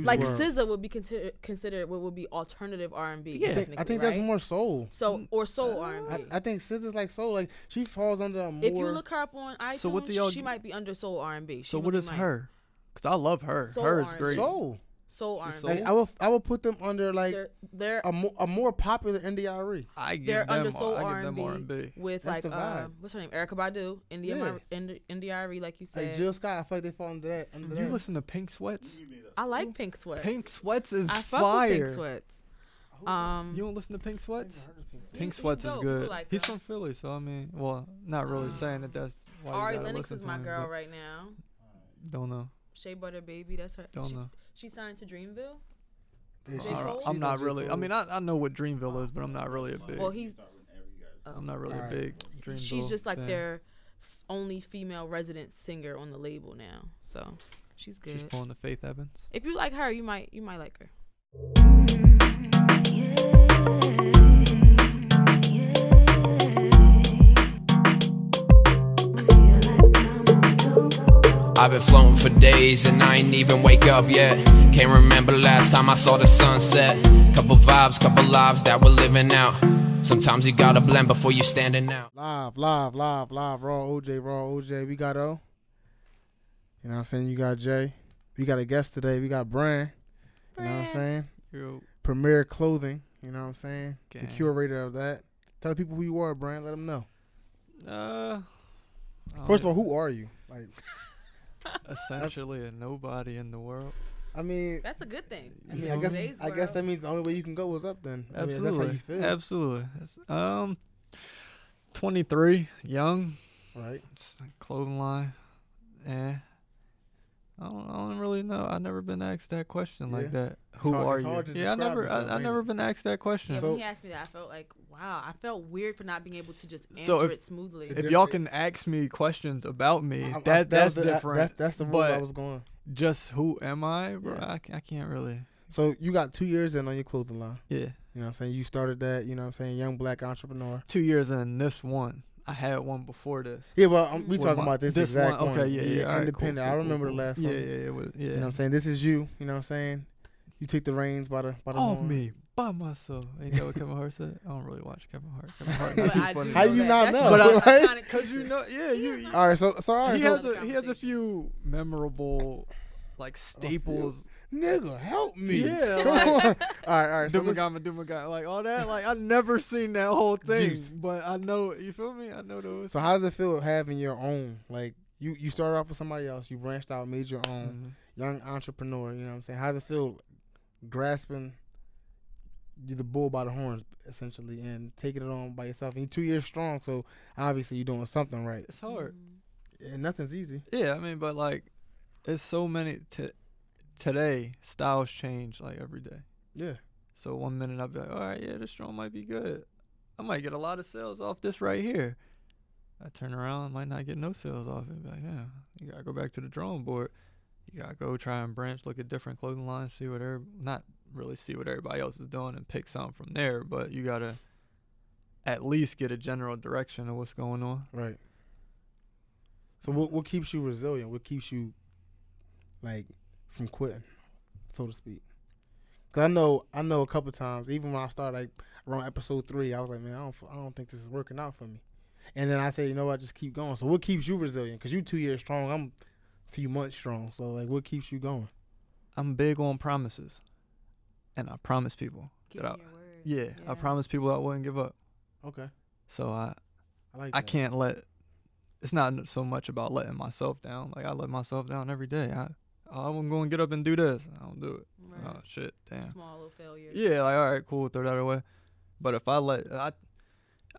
Like SZA would be considered what would be alternative R&B. Yeah, I think that's more soul. Or soul R&B. I think SZA's like soul. Like she falls under a more. If you look her up on iTunes, she might be under soul R&B. So what is her? Because I love her. Soul her is R&B. great. Soul R&B. Like I would put them under like they're a more popular NDRE. They're under soul R&B with that's like what's her name, Erykah Badu, NDRE, like you said. Like Jill Scott, I feel like they fall under that. You listen to Pink Sweats? I like Pink Sweats. Pink Sweats is I fuck fire. with Pink Sweats. You don't listen to Pink Sweats? Pink Sweats is good. Like he's from Philly, so I mean, well, not really saying that that's why. Ari Lennox is my girl right now. Don't know. Shea Butter Baby, that's her. Don't know. She signed to Dreamville. I'm not really. I mean, I know what Dreamville is, but I'm not really a big. Well, I'm not really a big Dreamville. She's just like fan. their only female resident singer on the label now, so she's good. She's pulling the Faith Evans. If you like her, you might like her. I've been floating for days and I ain't even wake up yet. Can't remember last time I saw the sunset. Couple vibes, couple lives that we're living out. Sometimes you gotta blend before you standing out. Live, raw OJ. We got O. You know what I'm saying? You got Jay. We got a guest today. We got Brand. You know what I'm saying? Yo. Premiier Clothing. You know what I'm saying? Gang. The curator of that. Tell people who you are, Brand. Let them know. First of all, who are you? Like. Essentially a nobody in the world. I mean, that's a good thing. I guess that means the only way you can go is up. Then absolutely, I mean, that's how you feel. Absolutely. 23, young, right? Clothing line. I don't really know. I've never been asked that question like that. Who are you? Yeah, I never been asked that question. Yeah, when he asked me that, I felt like, wow, I felt weird for not being able to just answer it smoothly. If y'all can ask me questions about me, that's different. That's the rule I was going. Just who am I, bro? Yeah. I can't really. So you got 2 years in on your clothing line. Yeah. You know what I'm saying? You started that, you know what I'm saying, young black entrepreneur. 2 years in this one. I had one before this. Yeah, well, we talking about this exact one. Okay, yeah. Independent. Right, cool, I remember the last one. Yeah, it was. Yeah. You know what I'm saying? This is you. You know what I'm saying? You take the reins by the horn. Me, by myself. Ain't that what Kevin Hart said? I don't really watch Kevin Hart. Kevin Hart not too funny. How you not know? But because you know, you. All right, so all right. He has a few memorable, like staples. Nigga, help me. Yeah. Like, all right. Do my guy. Like all that. Like I never seen that whole thing. Juice. But I know, you feel me? I know those. So how does it feel having your own? Like you started off with somebody else, you branched out, made your own, young entrepreneur, you know what I'm saying? How does it feel grasping the bull by the horns, essentially, and taking it on by yourself? And you're 2 years strong, so obviously you're doing something right. It's hard. And nothing's easy. Yeah, I mean, but like, it's so many today, styles change like every day. Yeah. So 1 minute I'll be like, all right, yeah, this strong might be good. I might get a lot of sales off this right here. I turn around, I might not get no sales off it. Be like, yeah, you gotta go back to the drawing board. You gotta go try and branch, look at different clothing lines, see what not really see what everybody else is doing and pick something from there, but you gotta at least get a general direction of what's going on. Right. So what keeps you resilient? What keeps you like from quitting, so to speak? Cause I know a couple times, even when I started like around episode 3, I was like, man, I don't think this is working out for me. And then I said, you know what, just keep going. So what keeps you resilient? Cause you 2 years strong, I'm a few months strong. So like, what keeps you going? I'm big on promises, and I promise people that I, yeah, I promise people I wouldn't give up. Okay. So I can't let. It's not so much about letting myself down. Like I let myself down every day. I'm going to get up and do this. I don't do it. Right. Oh shit, damn. Small little failures. Yeah, like all right, cool, throw that away. But if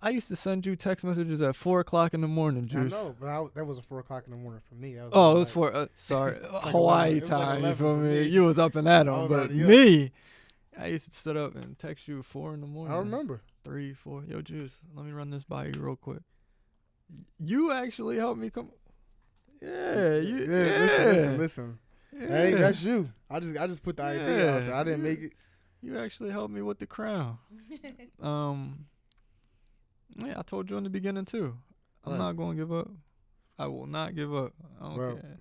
I used to send you text messages at 4:00 in the morning, Juice. I know, but that wasn't 4:00 in the morning for me. It was sorry, Hawaii time. You feel me? You was up and at 'em, but me, I used to sit up and text you at 4 in the morning. I remember 3, 4. Yo, Juice, let me run this by you real quick. You actually helped me come. Yeah, Listen. Yeah. Hey, that's you. I just put the idea out there. I didn't make it. You actually helped me with the crown. Yeah, I told you in the beginning too. I'm not going to give up. I will not give up. I don't care.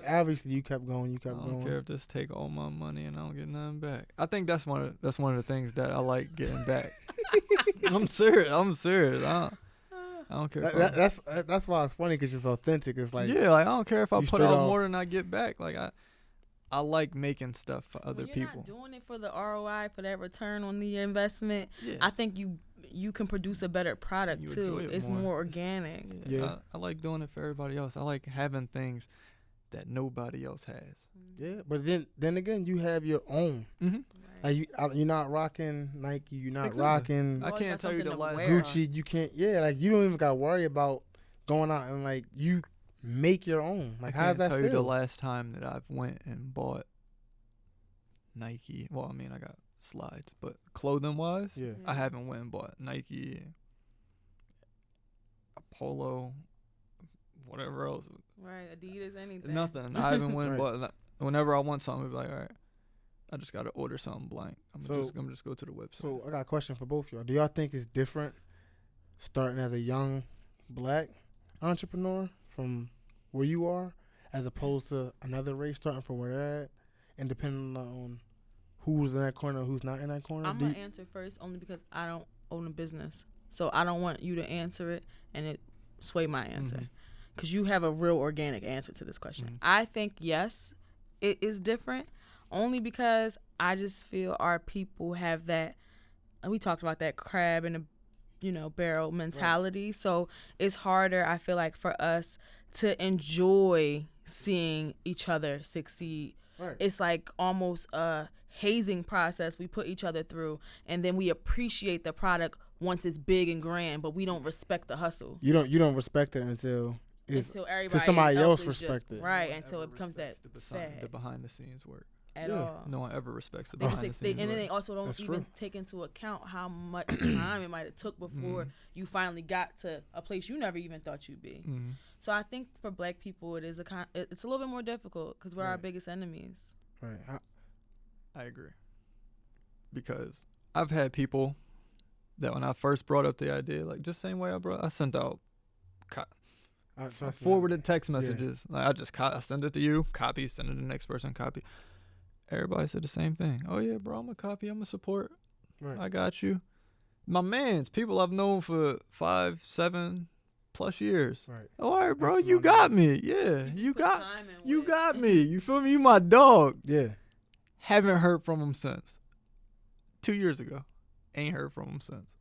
Obviously, you kept going. You I kept don't going. care if this take all my money and I don't get nothing back. I think that's one of the things that I like getting back. I'm serious. I don't care. That's why it's funny because it's authentic. It's like yeah, like I don't care if I you put straight out off- more than I get back. Like I like making stuff for other When you're people. not doing it for the ROI, for that return on the investment, Yeah. I think you can produce a better product You too. enjoy it It's more. more organic. Yeah. I like doing it for everybody else. I like having things that nobody else has. yeah, but then again, you have your own. Mm-hmm. Like you're not rocking Nike. You're not Exactly. rocking You I always can't got tell you the something to last wear. Gucci. You can't. Yeah, like you don't even gotta worry about going out and like you make your own. Like I how does can't that tell feel? you the last time that I've went and bought Nike. Well, I mean, I got slides, but clothing wise, Yeah. I haven't went and bought Nike, a polo, whatever else. Right, Adidas, anything. Nothing. I haven't went and Right. bought. Whenever I want something, I'll be like, all right, I just gotta order something blank. I'm just go to the website. So I got a question for both of y'all. Do y'all think it's different starting as a young black entrepreneur from where you are, as opposed to another race starting from where they're at, and depending on who's in that corner, who's not in that corner? I'm gonna answer first only because I don't own a business, so I don't want you to answer it and it sway my answer, Mhm. because you have a real organic answer to this question. Mhm. I think yes, it is different, only because I just feel our people have that. And we talked about that crab in a barrel mentality. So it's harder, I feel like, for us to enjoy seeing each other succeed. Right. It's like almost a hazing process we put each other through, and then we appreciate the product once it's big and grand, but we don't respect the hustle You don't respect it until everybody somebody else is just- respect it. right? No one until ever it becomes that respects fad the behind the scenes work. at Yeah. all. No one ever respects the They behind just the scenes and then work. they also don't That's even true. take into account how much time it might have took before you finally got to a place you never even thought you'd be. Mhm. So I think for Black people, it's a little bit more difficult because we're our Right. biggest enemies. Right. I agree. Because I've had people that when I first brought up the idea, like just same way I sent out Trust me. forwarded text messages. Like I send it to you, copy, send it to the next person, copy. Everybody said the same thing. Oh yeah, bro, I'm a copy, I'm a support. Right. I got you. My mans, people I've known for 5, 7 plus years. Right. All right, bro, That's you my got me. Yeah, you put got time in you with. got me. You feel me? You my dog. Yeah. Haven't heard from him since 2 years ago. Ain't heard from him since.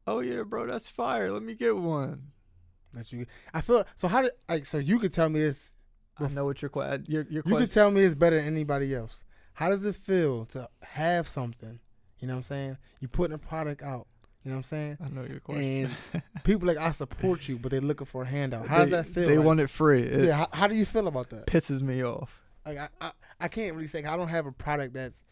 Oh yeah, bro, that's fire. Let me get one. That's you. I feel so. How did so you could tell me this? I know what your question. Your You question. could tell me it's better than anybody else. How does it feel to have something? You know what I'm saying? You putting a product out. You know what I'm saying? I know your question. And people like, I support you, but they're looking for a handout. How does that feel? They like, want it free. It yeah. How do you feel about that? pisses me off Like I can't really say I don't have a product that's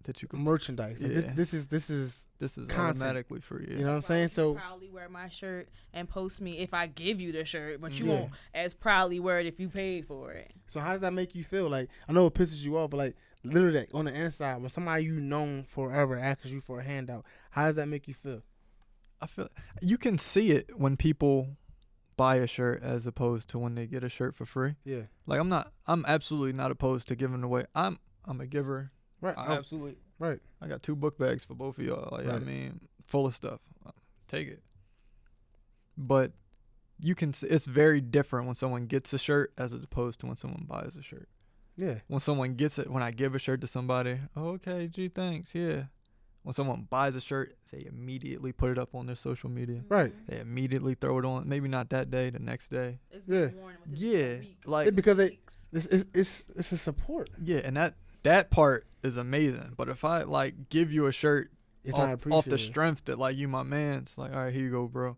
that you can. merchandise. Like, Yeah. this is This is content. automatically free. Yeah. you know what I'm saying? You So proudly wear my shirt and post me if I give you the shirt, but you Yeah. won't as proudly wear it if you paid for it. so how does that make you feel? Like I know it pisses you off, but like literally like, on the inside, when somebody you known forever asks you for a handout, how does that make you feel? I feel you can see it when people buy a shirt as opposed to when they get a shirt for free. Yeah. Like I'm absolutely not opposed to giving away. I'm a giver. Right. I absolutely. Right. I got 2 book bags for both of y'all. Like I Right. mean, full of stuff. Take it. But you can. It's very different when someone gets a shirt as opposed to when someone buys a shirt. Yeah. When someone gets it, when I give a shirt to somebody, oh, okay, gee, thanks, yeah. When someone buys a shirt, they immediately put it up on their social media. Right. They immediately throw it on. Maybe not that day, the next day. It's been Yeah. worn within Yeah, a week. like Because Weeks. it's a support. yeah, and that part is amazing. But if I like give you a shirt It's not off appreciated. the strength that like you my man, it's like all right, here you go, bro.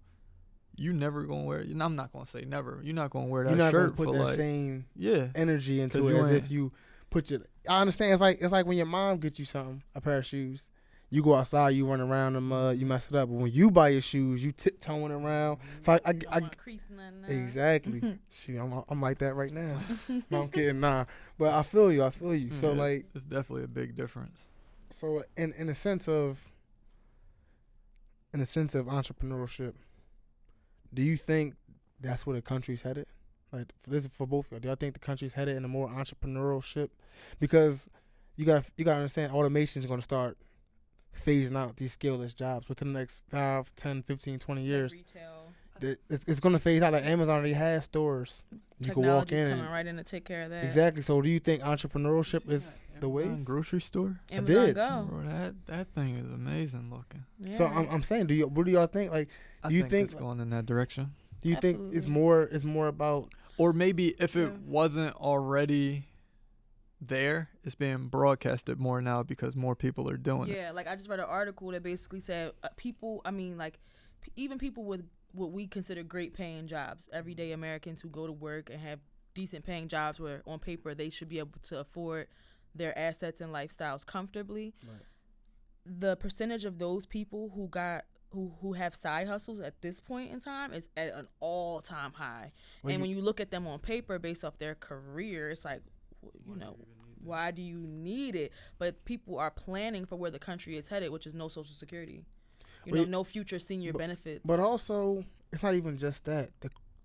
You never gonna wear. I'm not gonna say never. You're not gonna wear that You're not shirt gonna put for that like same yeah. energy into 'Cause it you as ain't- if you put your. I understand. It's like when your mom gets you something, a pair of shoes. You go outside, you run around the mud, you mess it up. But when you buy your shoes, you tiptoeing around. So I Don't want to crease nothing out. exactly. Shoot, I'm like that right now. No, I'm kidding. Nah, but I feel you. So Yeah, like, it's definitely a big difference. so in a sense of entrepreneurship, do you think that's where the country's headed? Like this is for both of y'all. Do y'all think the country's headed in a more entrepreneurship? Because you got to understand, automation is going to start phasing out these skillless jobs within the next 5, 10, 15, 20 years. Retail. It's going to phase out. Like Amazon already has stores. You can walk in. Coming right in to take care of that. Exactly. So do you think entrepreneurship is the wave? Grocery store. Amazon did. Go. Bro, that thing is amazing looking. Yeah. So I'm saying, what do y'all think? Like, do you think it's going in that direction? Do you think it's more about, or maybe if it wasn't already there, it's being broadcasted more now because more people are doing it. Yeah, like I just read an article that basically said even people with what we consider great paying jobs, everyday Americans who go to work and have decent paying jobs where on paper they should be able to afford their assets and lifestyles comfortably. Right. The percentage of those people who have side hustles at this point in time is at an all-time high. And when you look at them on paper based off their career, it's like, why do you need it? But people are planning for where the country is headed, which is no Social Security. No future senior benefits. But also, it's not even just that.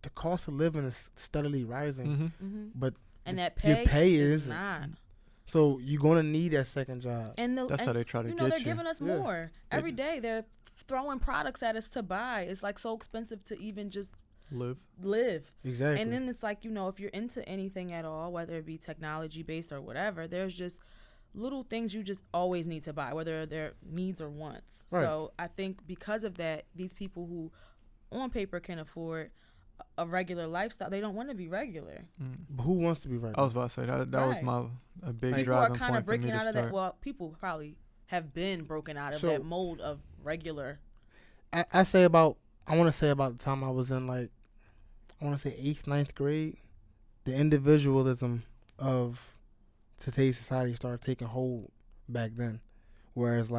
The cost of living is steadily rising. Mm-hmm. Mm-hmm. But your pay is not. So you're going to need that second job. That's how they try to get you. They're giving us more. Every day they're throwing products at us to buy. It's like so expensive to even just live. Exactly. And then it's like, if you're into anything at all, whether it be technology based or whatever, there's just little things you just always need to buy, whether they're needs or wants. Right. So I think because of that, these people who on paper can afford a regular lifestyle, they don't want to be regular. But who wants to be regular? I was about to say that was a big driving point for me to start. That. Well, people probably have been broken out of that mold of regular. I want to say about the time I was in 8th, 9th grade, the individualism of today's society started taking hold back then. Whereas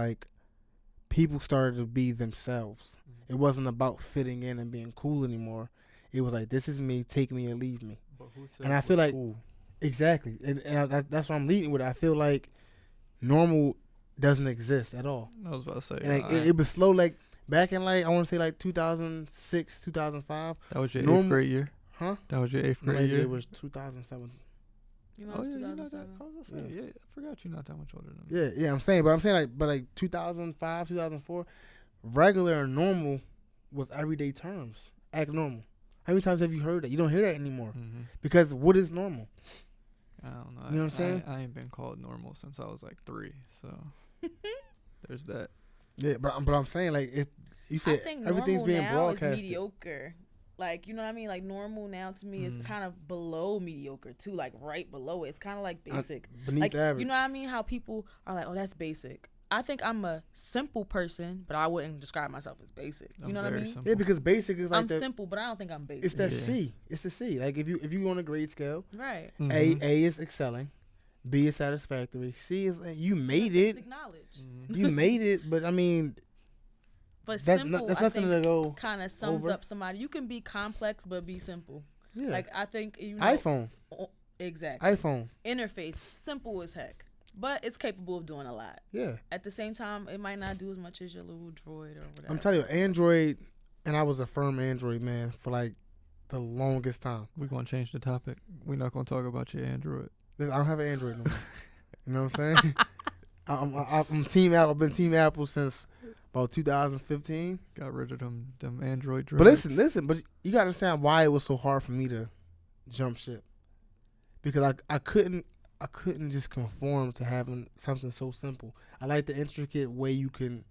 people started to be themselves. It wasn't about fitting in and being cool anymore. It was like, this is me, take me or leave me. But who said and I feel like cool? Exactly, and that's what I'm leading with. I feel like normal doesn't exist at all. I was about to say, and it was slow. Back in I want to say 2006, 2005. That was your 8th grade year, huh? That was your 8th grade year. It was 2007. You was 2007. I was about to say, I forgot you're not that much older than me. Yeah, I'm saying, but 2005, 2004, regular and normal was everyday terms. Act normal. How many times have you heard that? You don't hear that anymore. Mm-hmm. Because what is normal? I don't know. You know what I'm saying? I ain't been called normal since I was 3, so there's that. Yeah, but I'm saying you said everything's being broadcasted. Is mediocre. You know what I mean? Normal now to me is kind of below mediocre too, right below it. It's kind of basic. Beneath average. You know what I mean? How people are like, oh, that's basic. I think I'm a simple person, but I wouldn't describe myself as basic. You know what I mean? Simple. Yeah, because basic is I'm simple, but I don't think I'm basic. It's that C. It's the C. If you on a grade scale, right? Mm-hmm. A is excelling, B is satisfactory, C is you made it. Knowledge. Mm-hmm. You made it, but but simple. That's nothing to go. Kind of sums up somebody. You can be complex but be simple. Yeah. I think iPhone. Exactly. iPhone interface simple as heck. But it's capable of doing a lot. Yeah. At the same time, it might not do as much as your little droid or whatever. I'm telling you, Android, and I was a firm Android man for the longest time. We're going to change the topic. We're not going to talk about your Android. I don't have an Android no more. You know what I'm saying? I'm Team Apple. I've been Team Apple since about 2015. Got rid of them Android droids. But listen, but you got to understand why it was so hard for me to jump ship. Because I couldn't just conform to having something so simple. I like the intricate way you can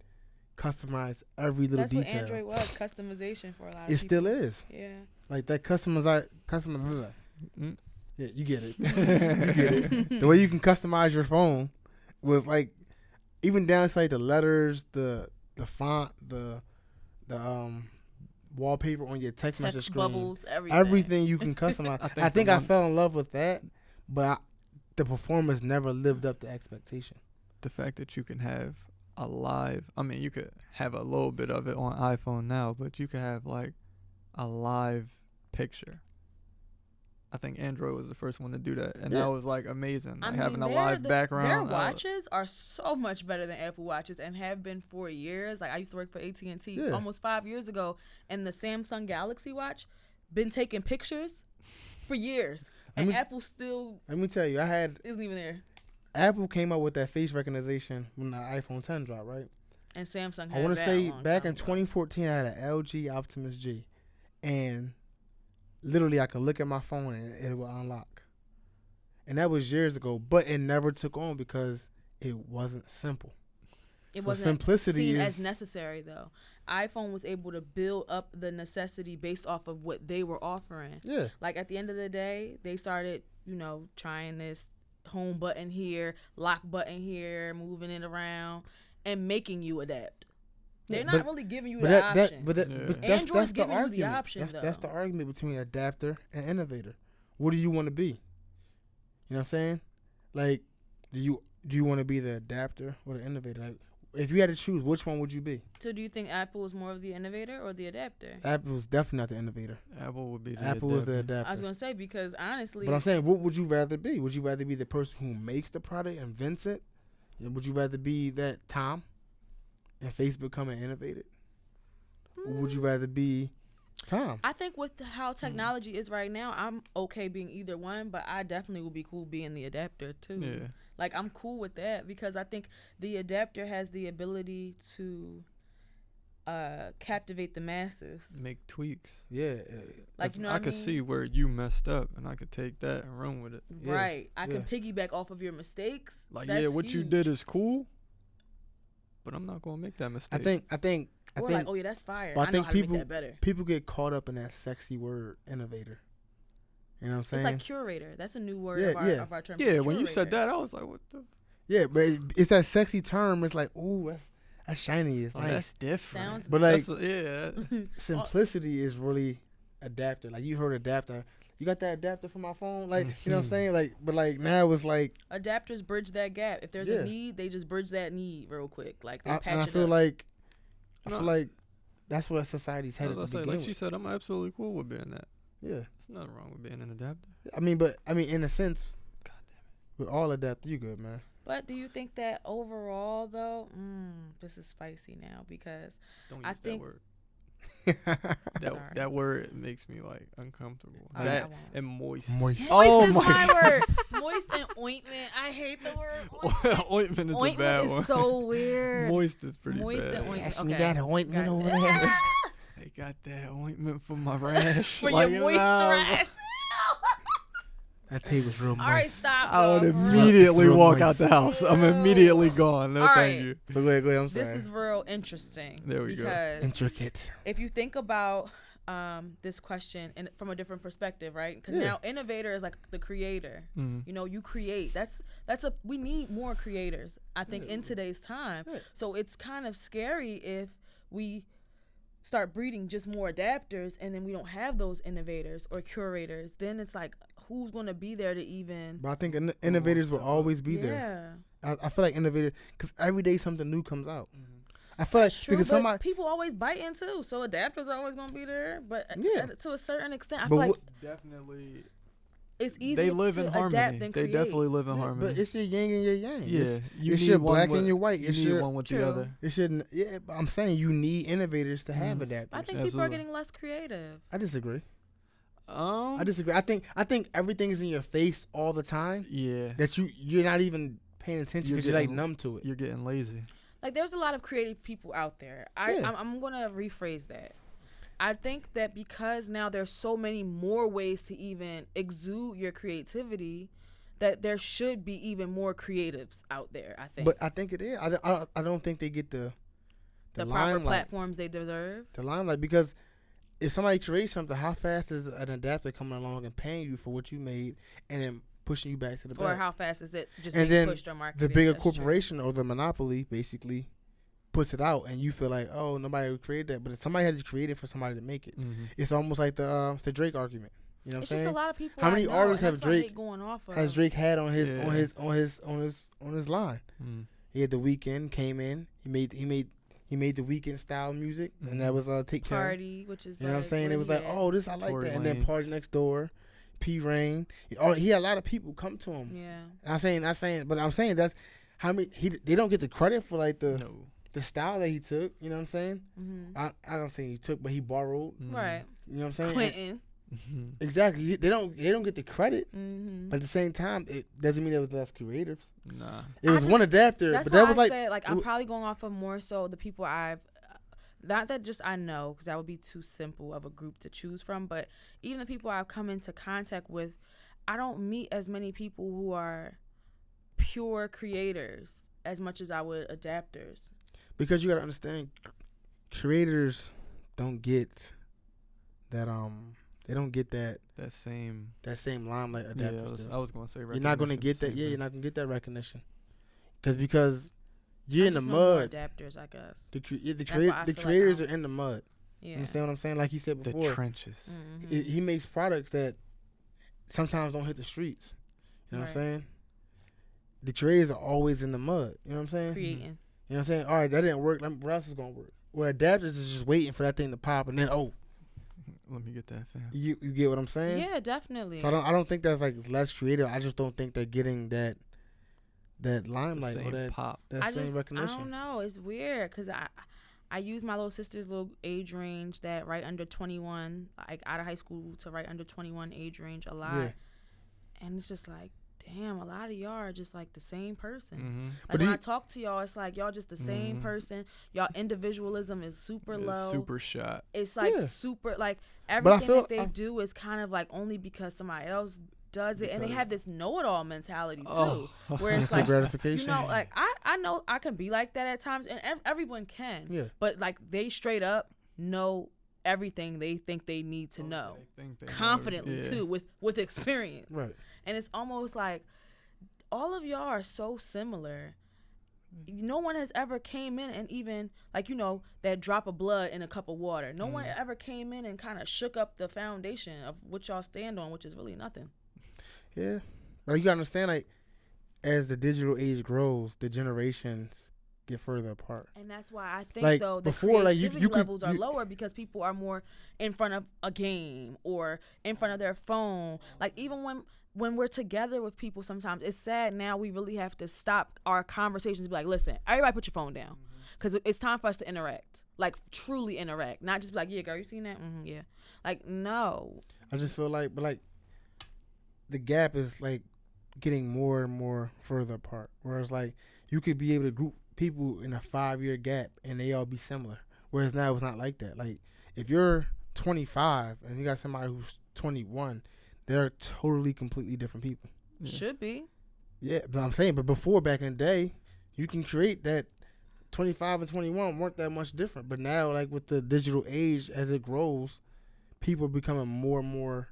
customize every little detail. That's what Android was, customization for a lot of people. It still is. Yeah. That customize. Yeah, you get it. You get it. The way you can customize your phone was even down to the letters, the font, the wallpaper on your text message screen. Bubbles, everything you can customize. I think I fell in love with that, but the performance never lived up to expectation. The fact that you can have you could have a little bit of it on iPhone now, but you could have a live picture. I think Android was the first one to do that, and that was amazing. Having a live background. Their watches are so much better than Apple watches, and have been for years. I used to work for AT&T almost 5 years ago, and the Samsung Galaxy watch been taking pictures for years, Let and me- Apple still Let me tell you, isn't even there. Apple came out with that face recognition when the iPhone 10 dropped, right? And Samsung. I want to say back in in 2014, I had an LG Optimus G, and literally I could look at my phone and it would unlock. And that was years ago, but it never took on because it wasn't simple. It So wasn't simplicity seen is- as necessary though. iPhone was able to build up the necessity based off of what they were offering. Yeah. Like at the end of the day, they started, trying this home button here, lock button here, moving it around, and making you adapt. They're Yeah, not but- really giving you But the that, option. but, that, Yeah. but that's Android's the giving you the argument. option, That's the though. argument between adapter and innovator. What do you want to be? You know what I'm saying? Like, do you want to be the adapter or the innovator? Like, if you had to choose, which one would you be? So do you think Apple is more of the innovator or the adapter? Apple was definitely not the innovator. Apple would be the Apple was the adapter. adapter. I was gonna say because honestly, But I'm saying, what would you rather be? Would you rather be the person who makes the product, invents it? Would you rather be that Tom and Facebook come and innovate it? Or would you rather be Tom? I think with how technology is right now, I'm okay being either one, but I definitely would be cool being the adapter too. Yeah. Like I'm cool with that because I think the adapter has the ability to captivate the masses. Make tweaks. Yeah. Like I could see where you messed up, and I could take that and run with it. Yeah, Right. I can yeah. piggyback off of your mistakes. Like, That's yeah, what you huge. did is cool, but I'm not gonna make that mistake. I think Or like, oh yeah, that's fire. but I I know think how to people make that better. people get caught up in that sexy word, innovator. You know what I'm saying? It's like curator. That's a new word Yeah, of, our, yeah. of our term. yeah, when you Curator. said that, I was like, what the? yeah, but it's that sexy term. It's like, ooh, that's shiny. It's Oh, nice. that's different. Sounds But like yeah. simplicity is really adapter. Like you heard adapter. You got that adapter for my phone? Like, you know what I'm saying? Like, but like now it's like Adapters bridge that gap. If there's Yeah. a need, they just bridge that need real quick. Like they I patch it feel up. like I No. feel like that's where society's I headed was to gonna say, begin like she with. said, I'm absolutely cool with being that. Yeah. There's nothing wrong with being an adapter. I mean, in a sense, God we're all adapter. You good, man? But do you think that overall, though, this is spicy now because damn it. Don't I use think- that word. Sorry. That word makes me like uncomfortable. I That won't. and moist. Moist. moist Oh is my my God. word. Moist and ointment. I hate the word ointment. Ointment is a Ointment bad is one. so weird. Moist is pretty Moist bad. and ointment. Yes, Okay. we got an ointment Got over it. there. They got that ointment for my rash. For Like, your moist nah, rash. That table's real moist. All right, stop. I would bro. immediately Real walk moist. out the house. I'm immediately gone. No, All thank right. you. So go ahead. I'm sorry. This is real interesting. There we go. Because intricate. if you think about this question and from a different perspective, right? Because Yeah. now innovator is like the creator. Mhm. You know, you create. We need more creators, I think, in today's time. Yeah. So it's kind of scary if we start breeding just more adapters and then we don't have those innovators or curators. Then it's like, who's going to be there to even? But I think innovators will always be yeah. there. I feel like innovators, because every day something new comes out. I feel like True, because but somebody, people always biting too, so adapters are always going to be there. But Yeah. to a certain extent, I But feel like what- Definitely. it's easy They live to in adapt harmony. than They create. definitely live in Yeah, harmony. but it's your yin and your yang. yeah, It's you it's need your one black with, and your white. You It's need your one with True. the other. it shouldn't. Yeah, but I'm saying you need innovators to have adapters. I think people are Absolutely. getting less creative. I disagree. Um. I disagree. I think everything's in your face all the time Yeah. that you're not even paying attention You're because you're like getting- numb to it. You're getting lazy. Like there's a lot of creative people out there. Yeah. I'm gonna rephrase that. I think that because now there's so many more ways to even exude your creativity, that there should be even more creatives out there. I think But I think it is. I don't think they get the the proper limelight. platforms they deserve. The limelight, because if somebody creates something, how fast is an adapter coming along and paying you for what you made and then pushing you back to the Or back? how fast is it just And being then pushed or marketed? The bigger That's true. corporation or the monopoly basically puts it out, and you feel like, oh, nobody created that, but if somebody had to create it for somebody to make it. Mm-hmm. It's almost like the Drake argument. You know what It's I'm just a saying? lot of people. How I many know, artists and have that's why I hate Drake- going off of? Has Drake had on his Yeah. on his line? Mm. He had The Weeknd came in. He made The Weeknd style music, and that was Take Care. Party, which is You know what I'm like saying? where It was he like, at. oh, this I like Tory that, and then Lanez. Party Next Door, P Rain. He had a lot of people come to him. Yeah. I'm saying that's how many they don't get the credit for like the style that he took. You know what I'm saying? Mm-hmm. I don't say he took, but he borrowed. Mm. Right. You know what I'm saying? Quentin. Exactly. They don't get the credit. Mm-hmm. But at the same time, it doesn't mean there was less creatives. Nah. It was one adapter, That's but why that was I like said, like, I'm probably going off of more so the people I've, not that just I know, because that would be too simple of a group to choose from, but even the people I've come into contact with, I don't meet as many people who are pure creators as much as I would adapters. because you got to understand, creators don't get that they don't get that same limelight adapters do. I was gonna say You're not gonna get that. Yeah, you're not gonna get that recognition because you're I in the just know more mud. adapters, I guess. The That's why I the feel creators like are in the mud. Yeah. You understand what I'm saying? Like he said the before, trenches. Mm-hmm. he makes products that sometimes don't hit the streets. You know what I'm saying? The creators are always in the mud. You know what I'm saying? Creating. You know what I'm saying? All right, that didn't work. What else is gonna work? Where adapters is just waiting for that thing to pop, and then Let me get that, fam. you get what I'm saying? Yeah, definitely. So I don't think that's like less creative. I just don't think they're getting that limelight or that pop. that same recognition. I don't know. It's weird because I use my little sister's little age range, that right under 21, like out of high school to right under 21 age range a lot. Yeah. And it's just like, damn, a lot of y'all are just like the same person. Mm-hmm. Like But when I talk to y'all, it's like y'all just the same person. Y'all individualism is super low. Super shot. It's like Yeah. super, like I everything feel- that they do is kind of like only because somebody else does it, and they have this know-it-all mentality too, where it's Instant like, gratification. you know, like I know I can be like that at times, and everyone can. Yeah. But like they straight up know everything they think they need to know, They confidently know. too, with experience. Right. And it's almost like all of y'all are so similar. No one has ever came in and even, like, you know, that drop of blood in a cup of water. No one ever came in and kind of shook up the foundation of what y'all stand on, which is really nothing. Yeah. But you gotta understand, like, as the digital age grows, the generations get further apart. And that's why I think, Like, though, the before, like, creativity you could- levels are lower because people are more in front of a game or in front of their phone. Like, even when we're together with people, sometimes it's sad now we really have to stop our conversations and be like, listen, everybody put your phone down, because it's time for us to interact, like truly interact, not just be like, yeah, girl, you seen that? Mm-hmm, yeah. Like, no. I just feel like, but like, the gap is like getting more and more further apart. Whereas like you could be able to group people in a 5-year gap and they all be similar. Whereas now it's not like that. Like if you're 25 and you got somebody who's 21, they're totally completely different people. Yeah. Should be. Yeah, but I'm saying, but before, back in the day, you can create that 25 and 21 weren't that much different. But now, like with the digital age, as it grows, people are becoming more and more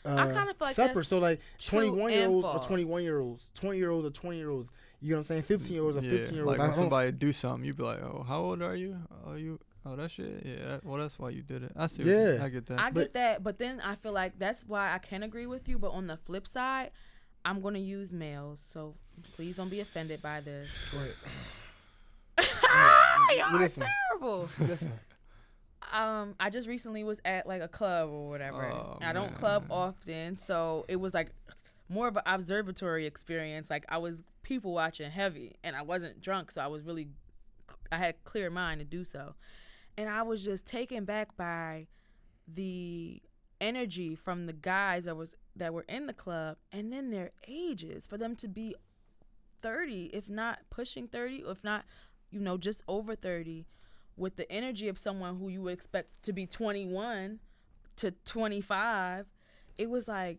I kind of feel like separate. that's So like true 21-year-olds and are 21-year-olds, 20-year-olds are 20-year-olds. You know what I'm saying? 15-year-olds are 15-year-olds. Like I when don't- somebody do something, you be like, "Oh, how old are you? Oh, that shit. Yeah. Well, that's why you did it. I see. Yeah. I get that. I get that, but then I feel like that's why I can agree with you. But on the flip side, I'm going to use males. So please don't be offended by this. Y'all are Listen. terrible. Listen, I just recently was at like a club or whatever. Oh, I don't man. club often, so it was like more of an observatory experience. Like I was people watching heavy, and I wasn't drunk, so I had a clear mind to do so. And I was just taken back by the energy from the guys that were in the club, and then their ages, for them to be 30, if not pushing 30, if not, you know, just over 30, with the energy of someone who you would expect to be 21 to 25. It was like,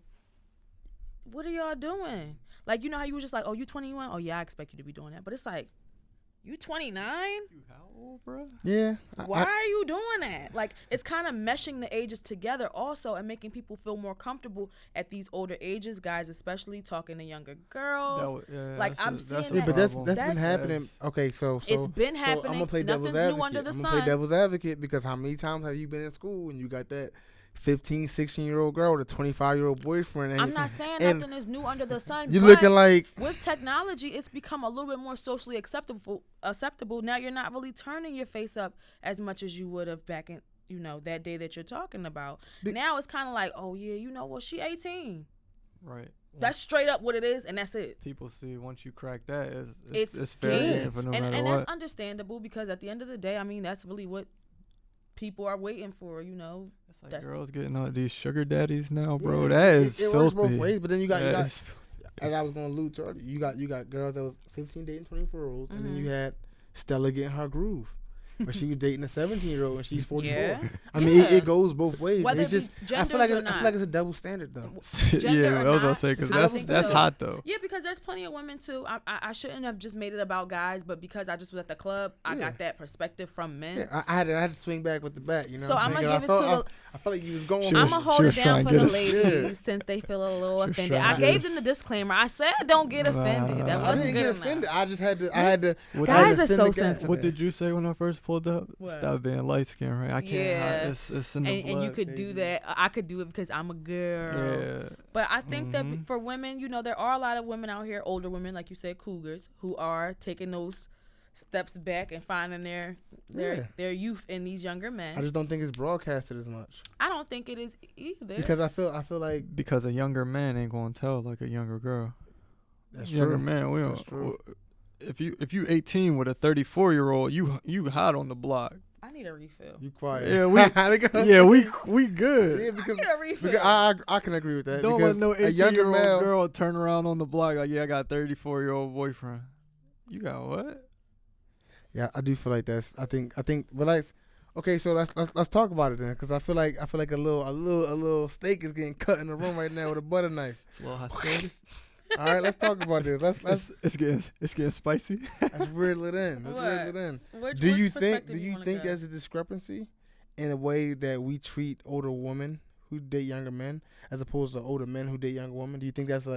what are y'all doing? Like, you know how you were just like, oh, you 21? Oh yeah, I expect you to be doing that. But it's like, you 29? You how old, bro? yeah. Why are you doing that? Like, it's kind of meshing the ages together also and making people feel more comfortable at these older ages, guys especially talking to younger girls. Like, I'm seeing Yeah, that. but that's That's- been happening. Okay, so It's been So happening. I'm gonna play devil's Nothing's advocate. new under the I'm gonna play sun. devil's advocate because how many times have you been in school and you got that 15, 16-year-old girl with a 25-year-old boyfriend? And, I'm not saying and nothing is new under the sun. you're but looking like with technology, it's become a little bit more socially acceptable. Now you're not really turning your face up as much as you would have back in, you know, that day that you're talking about. Now it's kind of like, oh yeah, you know, well, she 18. Right. That's straight up what it is, and that's it. People see once you crack that, it's fair game. game for no and matter and what. that's understandable because at the end of the day, I mean, that's really what people are waiting for, you know. It's like girls getting all these sugar daddies now, bro. That is it filthy. works both ways, but then you got Is as I was going to allude to earlier, you got girls that was 15 dating 24-year-olds, and then you had Stella getting her groove. But she was dating a 17-year-old and she's 44. Yeah. I mean, it goes both ways. Whether It's just I feel like it's a double standard though. Yeah, I was gonna say because that's hot though. Yeah, because there's plenty of women too. I shouldn't have just made it about guys, but because I just was at the club, I got that perspective from men. Yeah, I had to swing back with the bat, you know. So I'm gonna give it to. I felt like you was going. I'm gonna hold it down for the ladies since they feel a little offended. I gave them the disclaimer. I said don't get offended. That I wasn't didn't get good offended. enough. I just had to. I had to. Guys are so sensitive. What did you say when I first pulled up? What? Stop being light skinned, right? I can't. Yeah. It's in the blood, and you could do that. I could do it because I'm a girl. Yeah. But I think that for women, you know, there are a lot of women out here, older women, like you said, cougars, who are taking those steps back and finding their youth in these younger men. I just don't think it's broadcasted as much. I don't think it is either. Because I feel like because a younger man ain't gonna tell like a younger girl. That's younger true. Man, we That's don't. true. If you 18 with a 34-year-old, you hot on the block. I need a refill. You quiet. Yeah, we good. Yeah, because I need a refill. I can agree with that. Don't because let no a younger 18-year-old male girl turn around on the block like, yeah, I got a 34-year-old boyfriend. You got what? Yeah, I do feel like that's. I think. But like, okay, so let's talk about it then, because I feel like a little steak is getting cut in the room right now with a butter knife. It's a little hostility. All right, let's talk about this. Let's it's getting spicy. let's riddle it in. Let's riddle it in. Which Do you perspective think there's a discrepancy in the way that we treat older women who date younger men as opposed to older men who date younger women? Do you think that's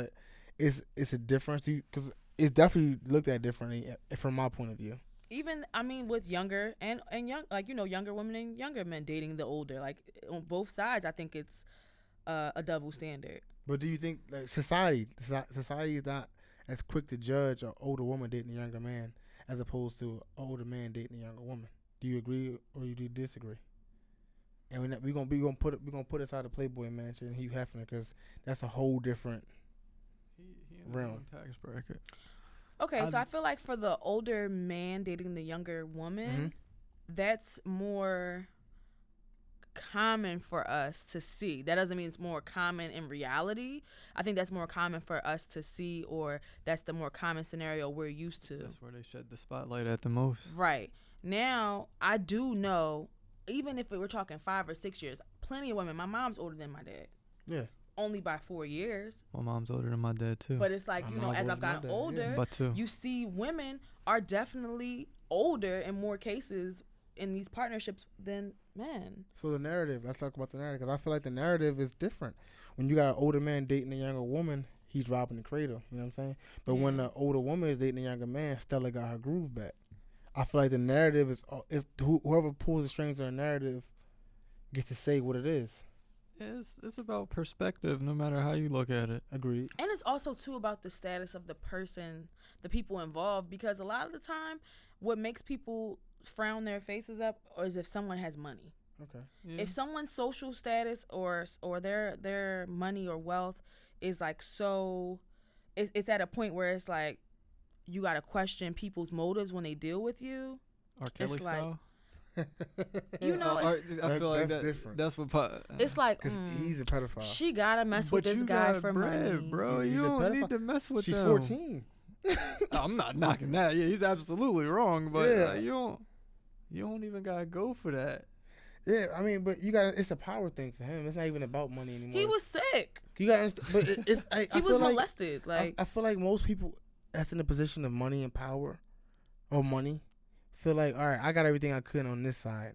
it's a difference? Because it's definitely looked at differently from my point of view. Even with younger and young, like, you know, younger women and younger men dating the older, like on both sides, I think it's a double standard. But do you think like society is not as quick to judge an older woman dating a younger man as opposed to an older man dating a younger woman? Do you agree or do you disagree? And we're gonna put aside the Playboy Mansion and Hugh Hefner, because that's a whole different realm. Tax bracket. Okay, so I feel like for the older man dating the younger woman, that's more common for us to see. That doesn't mean it's more common in reality. I think that's more common for us to see, or that's the more common scenario we're used to. That's where they shed the spotlight at the most. Right. Now, I do know, even if we're talking 5 or 6 years, plenty of women. My mom's older than my dad. Yeah. Only by 4 years. My mom's older than my dad too. But it's like, you know, as I've gotten older, you see women are definitely older in more cases in these partnerships than men. So the narrative, let's talk about the narrative, because I feel like the narrative is different. When you got an older man dating a younger woman, he's robbing the cradle, you know what I'm saying? But when the older woman is dating a younger man, Stella got her groove back. I feel like the narrative is whoever pulls the strings of the narrative gets to say what it is. It's about perspective, no matter how you look at it. Agreed. And it's also too about the status of the person, the people involved, because a lot of the time, what makes people frown their faces up is if someone has money. Okay. Yeah. If someone's social status or their money or wealth is like so, it's at a point where it's like you gotta question people's motives when they deal with you. R. Kelly it's style. You know, I feel like that's different. That's what. It's like because he's a pedophile. She gotta mess with this guy for money, bro. He's you don't need to mess with She's them. 14. I'm not knocking that. Yeah, he's absolutely wrong, but you don't even gotta go for that. Yeah, I mean, but you got it's a power thing for him. It's not even about money anymore. He was sick. You got, but it's he was molested. I feel like most people that's in a position of money and power, or money, feel like, all right, I got everything I could on this side.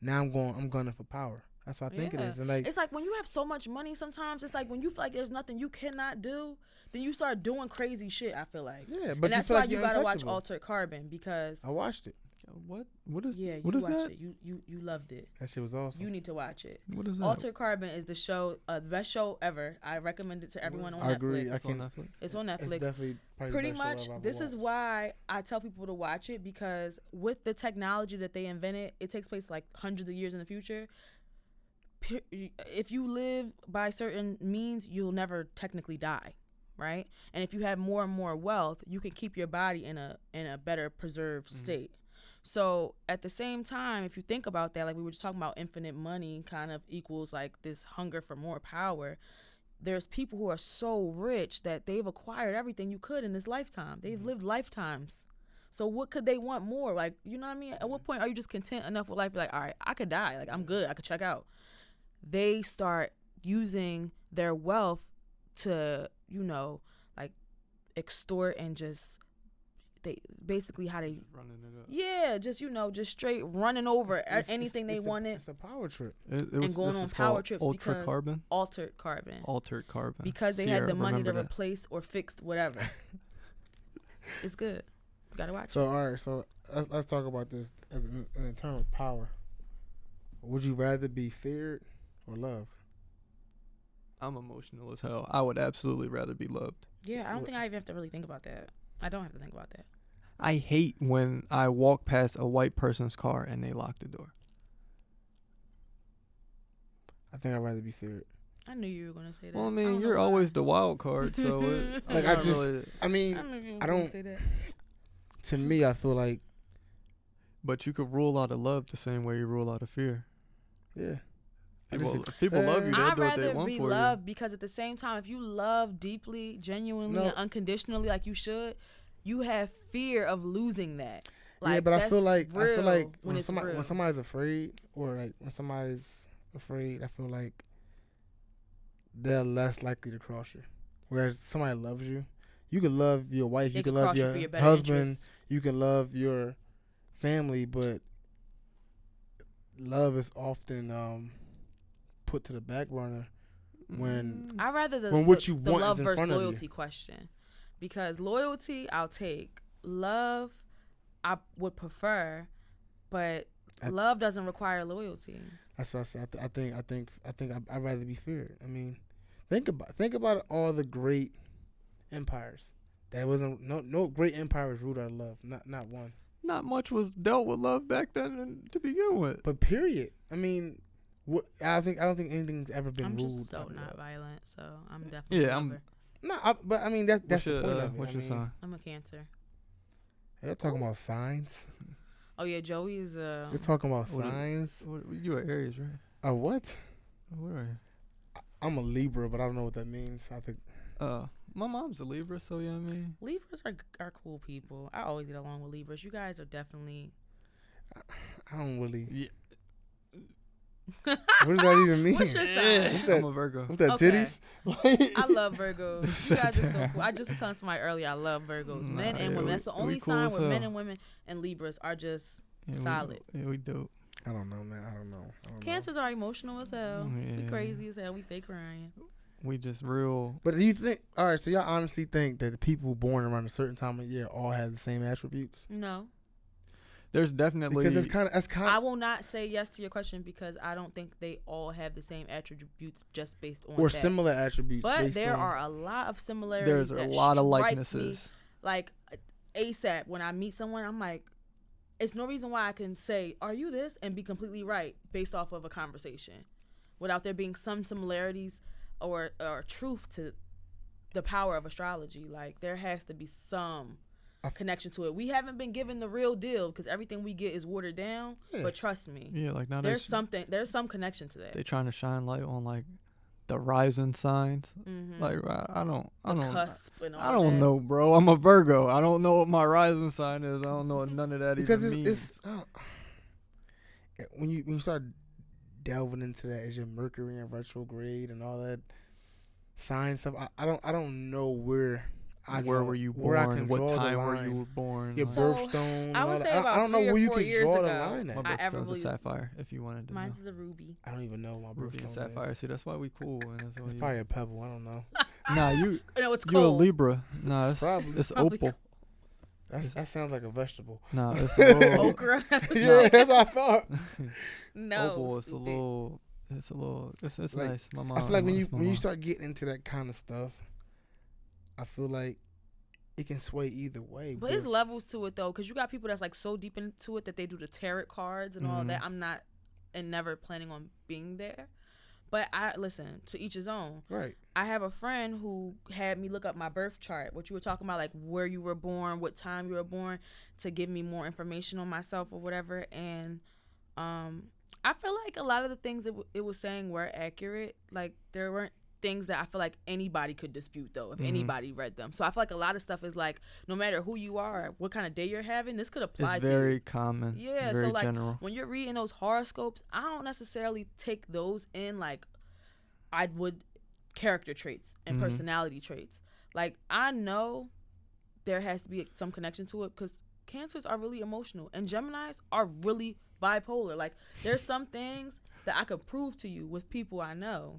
Now I'm gunning for power. That's what I think it is. And like, it's like when you have so much money, sometimes it's like when you feel like there's nothing you cannot do, then you start doing crazy shit. I feel like. Yeah, but and that's why you gotta watch Altered Carbon, because I watched it. What is? Yeah, what you is watched that? it. You loved it. That shit was awesome. You need to watch it. What is that? Altered Carbon is the show, the best show ever. I recommend it to everyone on Netflix. I agree. It's on Netflix. It's on Netflix. It's definitely pretty much. This is why I tell people to watch it, because with the technology that they invented, it takes place like hundreds of years in the future. If you live by certain means, you'll never technically die, right? And if you have more and more wealth, you can keep your body in a better preserved state. So at the same time, if you think about that, like we were just talking about, infinite money kind of equals like this hunger for more power. There's people who are so rich that they've acquired everything you could in this lifetime. They've lived lifetimes. So what could they want more? Like, you know what I mean? At what point are you just content enough with life? You're like, all right, I could die. Like, I'm good. I could check out. They start using their wealth to, you know, like extort and just, they basically how they running it up. Yeah, just, you know, just straight running over anything they wanted. It's a power trip. And going on power trips altered because carbon. Altered carbon. Altered carbon. Because they Sierra, had the money to remember that. replace or fix whatever. It's good. You gotta watch. So all right, so let's talk about this in terms of power. Would you rather be feared or loved? I'm emotional as hell. I would absolutely rather be loved. Yeah, I don't think I even have to really think about that. I don't have to think about that. I hate when I walk past a white person's car and they lock the door. I think I'd rather be feared. I knew you were gonna say that. Well, I mean, you're always the wild card, so Like, I just, I mean, I don't. Say that. To me, I feel like, But you could rule out of love the same way you rule out of fear. yeah. If people love you, they'll I'd do what they rather want be for loved because at the same time, if you love deeply, genuinely, and unconditionally like you should, you have fear of losing that. Like, yeah, but I feel like when somebody's afraid, or like when somebody's afraid, I feel like they're less likely to cross you. Whereas somebody loves you, you can love your wife, you can love your husband, you can love your family, but love is often put to the back burner when I rather the what you the want love is in versus front of you. loyalty question, because loyalty I'll take, love I would prefer, but love doesn't require loyalty. That's what I said. I think I'd rather be feared. I mean, think about all the great empires. That wasn't no great empire was ruled out of love. Not one. Not much was dealt with love back then to begin with. But period. I mean, I don't think anything's ever been ruled. I'm just so not violent, so I'm definitely but I mean that's the point of it. What's your sign? I'm a Cancer. They're talking about signs. Oh yeah, Joey is They're talking about signs. You are Aries, right? What? What are you? I'm a Libra, but I don't know what that means. I think. My mom's a Libra, so yeah, I mean. Libras are cool people. I always get along with Libras. You guys are definitely. I don't really. Yeah. What does that even mean? What's your sign? I'm a Virgo. What's that, titties? I love Virgos. You guys are so cool. I just was telling somebody earlier, I love Virgos. Men and women. That's the only sign where men and women and Libras are just solid. We dope. I don't know, man. I don't know. Cancers are emotional as hell. Yeah. We crazy as hell. We stay crying. We just real. But do you think, all right, so y'all honestly think that the people born around a certain time of year all have the same attributes? No. There's definitely. Because it's kind of. I will not say yes to your question because I don't think they all have the same attributes just based on or that. Similar attributes. But there are a lot of similarities. There's a lot of likenesses. Me, like ASAP, when I meet someone, I'm like, it's no reason why I can say, are you this? And be completely right based off of a conversation without there being some similarities or truth to the power of astrology. Like, there has to be some connection to it. We haven't been given the real deal because everything we get is watered down. Yeah. But trust me, like now there's some connection to that. They trying to shine light on like the rising signs. Mm-hmm. Like I don't know, bro. I'm a Virgo. I don't know what my rising sign is. I don't know what none of that because even means. When you start delving into that, is your Mercury in retrograde and all that sign stuff? I don't know where were you born? What time were you born? Your birthstone. I would say about I don't know 3 or where you 4 can years draw ago, the line at. My birthstone's a sapphire. If you wanted to know. Mine's is a ruby. I don't even know my ruby birthstone and sapphire. is. See, that's why we cool. And that's why it's probably a pebble. I don't know. Nah, you. No, it's you a cold. Libra. Nah, it's opal. That sounds like a vegetable. Nah, it's a little okra. Yeah, that's what I thought. No, opal. It's a little. It's like, nice. My mom. I feel like when you start getting into that kind of stuff, I feel like it can sway either way. But it's levels to it though, because you got people that's like so deep into it that they do the tarot cards and all that. I'm not and never planning on being there. But listen, to each his own. Right. I have a friend who had me look up my birth chart, what you were talking about, like where you were born, what time you were born, to give me more information on myself or whatever. And I feel like a lot of the things it was saying were accurate. Like there weren't things that I feel like anybody could dispute though, if anybody read them. So I feel like a lot of stuff is like, no matter who you are, what kind of day you're having, this could apply to you. It's very common. Yeah, very so like general. when you're reading those horoscopes, I don't necessarily take those in like I would character traits and personality traits. Like I know there has to be some connection to it because Cancers are really emotional and Geminis are really bipolar. Like there's some things that I could prove to you with people I know.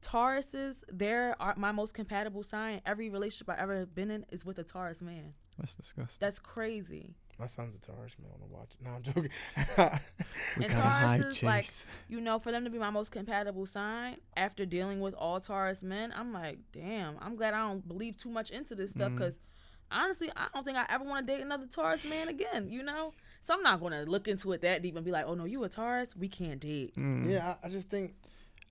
Tauruses, they're my most compatible sign. Every relationship I've ever been in is with a Taurus man. That's disgusting. That's crazy. My son's a Taurus, man. I want to watch it. No, I'm joking. And Tauruses, like, you know, for them to be my most compatible sign, after dealing with all Taurus men, I'm like, damn, I'm glad I don't believe too much into this stuff because honestly, I don't think I ever want to date another Taurus man again, you know? So I'm not going to look into it that deep and be like, oh, no, you a Taurus? We can't date. Yeah, I just think.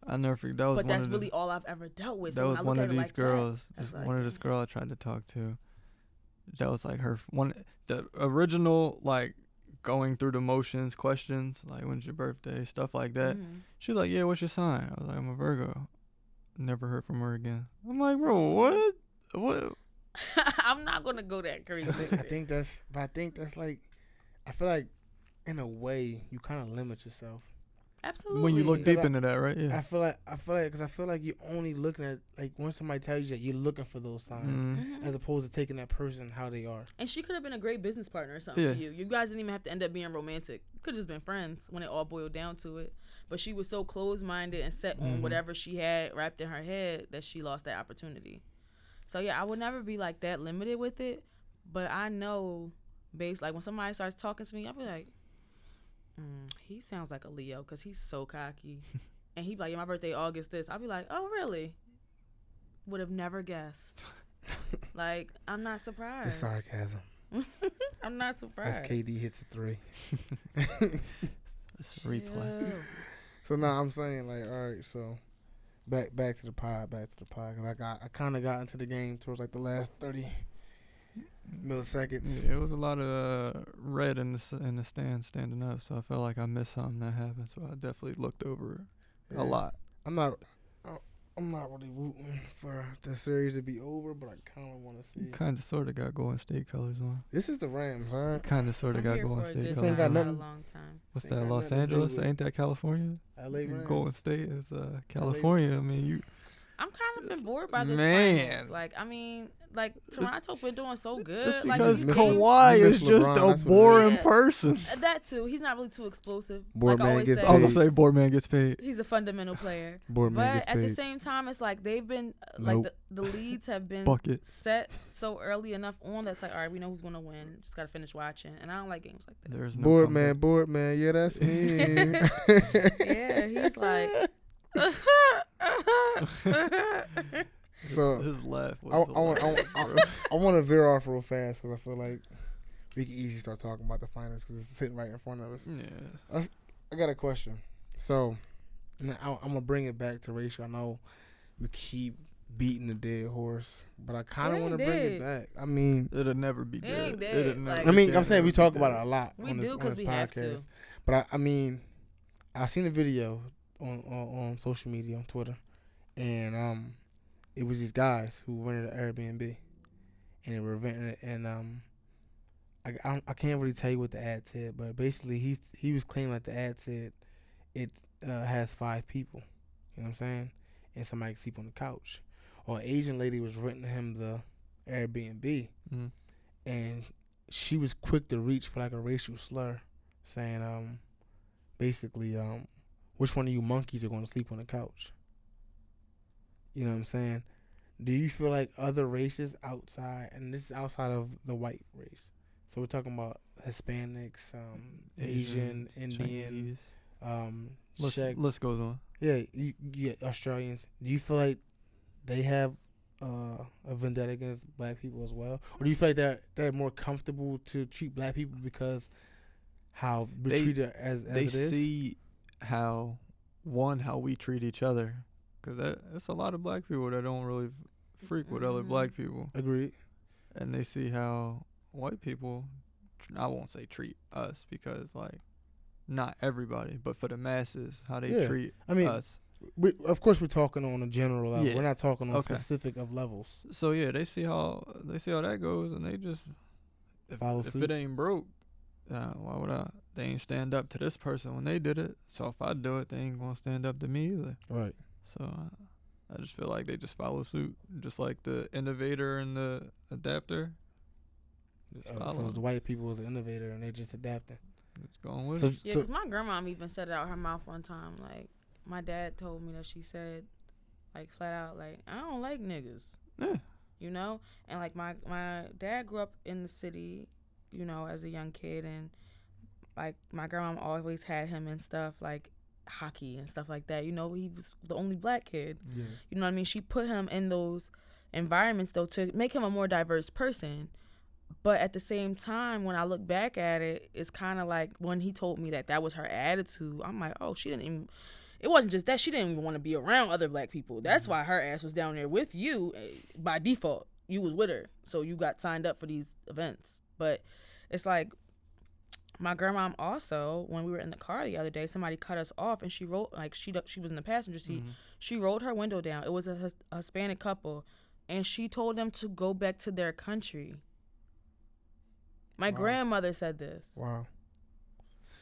I never forget. That was but that's really all I've ever dealt with. That so was one of these girls. One of this girl I tried to talk to. That was like the original, like, going through the motions questions, like, when's your birthday, stuff like that. She was like, yeah, what's your sign? I was like, I'm a Virgo. Never heard from her again. I'm like, bro, what? I'm not going to go that crazy. I think that's like, I feel like in a way you kind of limit yourself. Absolutely. When you look deep into that, right? Yeah. I feel like because I feel like you're only looking at, like, when somebody tells you that, you're looking for those signs as opposed to taking that person how they are. And she could have been a great business partner or something to you. You guys didn't even have to end up being romantic. Could have just been friends when it all boiled down to it. But she was so closed-minded and set on whatever she had wrapped in her head that she lost that opportunity. So yeah, I would never be like that limited with it. But I know, like when somebody starts talking to me, I'll be like, he sounds like a Leo because he's so cocky. And he'd be like, yeah, my birthday August this. I'll be like, oh, really? Would have never guessed. Like, I'm not surprised. It's sarcasm. I'm not surprised. As KD hits a 3. It's a replay. So now I'm saying, like, all right, so back to the pod, because I kind of got into the game towards like the last 30 milliseconds. Yeah, it was a lot of red in the stand standing up, so I felt like I missed something that happened. So I definitely looked over a lot. I'm not really rooting for the series to be over, but I kind of want to see. Kind of sort of got Golden State colors on. This is the Rams, all right? Kind of sort of got Golden State colors. Ain't got nothing. A long time. What's that? Los Angeles? Ain't that California? LA Rams. Golden State is California. I mean, I'm kind of been bored by this. Man. Finals. Like, I mean, like Toronto been doing so good. It's like because you miss Kawhi is just LeBron, a boring Yeah. person. That too. He's not really too explosive. Board like I man always gets say. I was gonna say Boardman gets paid. He's a fundamental player. Board man But gets at the paid. same time, it's like they've been Nope. like the leads have been Bucket. set so early enough on that's like, all right, we know who's gonna win. Just gotta finish watching. And I don't like games like that. There's no Board comeback. man, yeah, that's me. Yeah, he's like. So his laugh I was want to veer off real fast because I feel like we can easily start talking about the finals because it's sitting right in front of us. Yeah. I got a question. So I'm gonna bring it back to racial. I know we keep beating the dead horse, but I kind of want to bring it back. I mean, It'll never be dead. ain't dead. It'll never Like- be I mean, dead. I'm saying we It'll talk be about dead. it a lot We on do this 'cause we have to. podcast. But I mean, I seen a video on social media on Twitter, and it was these guys who rented an Airbnb, and they were renting it, and I can't really tell you what the ad said, but basically he was claiming that the ad said it has 5 people, you know what I'm saying, and somebody can sleep on the couch. Or an Asian lady was renting him the Airbnb, and she was quick to reach for like a racial slur, saying basically which one of you monkeys are going to sleep on the couch? You know what I'm saying? Do you feel like other races outside, and this is outside of the white race, so we're talking about Hispanics, Asian, Indian, List goes on. yeah, you get Australians. Do you feel like they have a vendetta against black people as well, or do you feel like they're more comfortable to treat black people because how we're treated as They it is? see how how we treat each other. Because that's a lot of black people that don't really freak with other black people. Agreed. And they see how white people, I won't say treat us, because, like, not everybody, but for the masses, how they treat us. Of course, we're talking on a general level. Yeah. We're not talking on specific of levels. So yeah, they see how that goes, and they just Follow if suit. it ain't broke, why would I? They ain't stand up to this person when they did it. So if I do it, they ain't gonna stand up to me either. Right. So I just feel like they just follow suit, just like the innovator and the adapter. So the white people was the innovator, and they just adapting. It's going with Yeah, because my grandma even said it out her mouth one time. Like, my dad told me that she said, like, flat out, like, I don't like niggas. Yeah. You know? And, like, my dad grew up in the city, you know, as a young kid. And, like, my grandma always had him in stuff, like, hockey and stuff like that. You know, he was the only black kid. Yeah. You know what I mean? She put him in those environments, though, to make him a more diverse person. But at the same time, when I look back at it, it's kind of like when he told me that was her attitude, I'm like, oh, she didn't even, it wasn't just that, she didn't even want to be around other black people. That's why her ass was down there with you by default. You was with her, so you got signed up for these events. But it's like, my grandma also, when we were in the car the other day, somebody cut us off, and she rolled, like, she was in the passenger seat. She rolled her window down. It was a Hispanic couple, and she told them to go back to their country. My grandmother said this. Wow.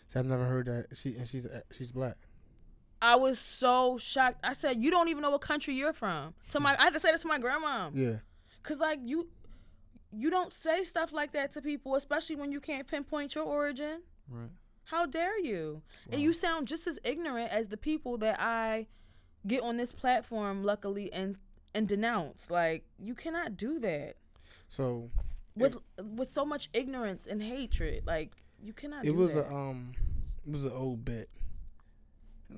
See, I've never heard that. She's black. I was so shocked. I said, "You don't even know what country you're from." I had to say that to my grandma. Yeah. Cause like you don't say stuff like that to people, especially when you can't pinpoint your origin. Right. How dare you? Wow. And you sound just as ignorant as the people that I get on this platform, luckily, and denounce. Like, you cannot do that. So. With so much ignorance and hatred, like, you cannot do that. It was an old bit.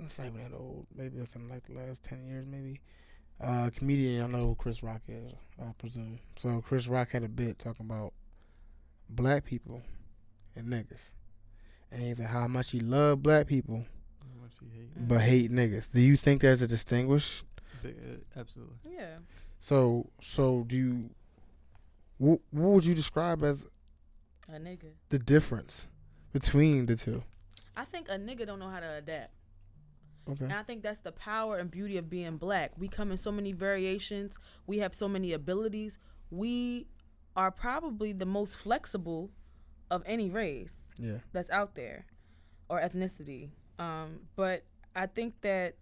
It's not even that old. Maybe within like the last 10 years, maybe. Comedian, I know who Chris Rock is, I presume. So Chris Rock had a bit talking about black people and niggas, and he's like how much he loved black people, How much he hate. but hate niggas. Do you think there's a distinguish? Absolutely. Yeah. So do you? What would you describe as A nigga. the difference between the two? I think a nigga don't know how to adapt. Okay. And I think that's the power and beauty of being black. We come in so many variations. We have so many abilities. We are probably the most flexible of any race that's out there, or ethnicity. But I think that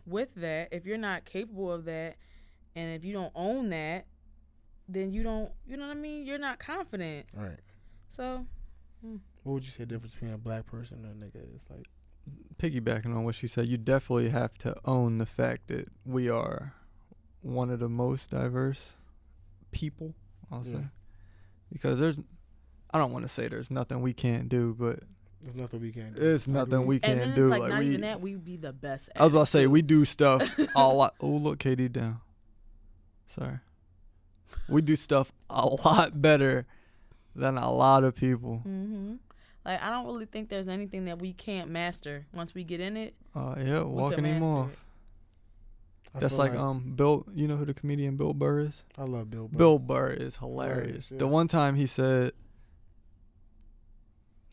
with that, if you're not capable of that, and if you don't own that, then you don't, you know what I mean? You're not confident. Right. So. What would you say the difference between a black person and a nigga is like? Piggybacking on what she said, you definitely have to own the fact that we are one of the most diverse people, I'll say. Because I don't want to say there's nothing we can't do, but There's nothing we can't do. it's nothing we And can't then it's do. like, Like not we, even that, we be the best at I was about to say, it, we too. do stuff a lot. Oh, look, Katie down. Sorry. We do stuff a lot better than a lot of people. Mm-hmm. Like, I don't really think there's anything that we can't master. Once we get in it, Yeah, we walking can him master off. it. I That's feel like Bill. You know who the comedian Bill Burr is? I love Bill Burr. Bill Burr is hilarious. Yeah. The one time he said,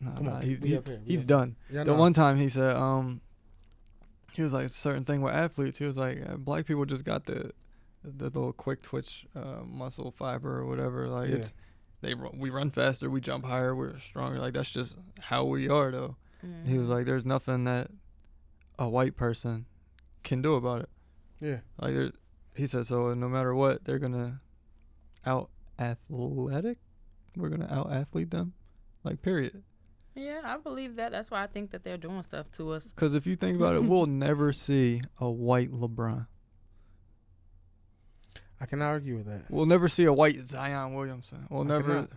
Come on, he's we up here, we he's up done. Yeah, The no. one time he said, he was like, a certain thing with athletes. He was like, black people just got the little quick twitch muscle fiber or whatever. Like Yeah. it's, we run faster, we jump higher, we're stronger. Like that's just how we are, though. Mm-hmm. He was like, there's nothing that a white person can do about it. Yeah. Like he said, so no matter what, they're gonna out athletic. We're gonna out athlete them, like period. Yeah, I believe that. That's why I think that they're doing stuff to us. Because if you think about it, we'll never see a white LeBron. I can argue with that. We'll never see a white Zion Williamson. We'll I never. cannot.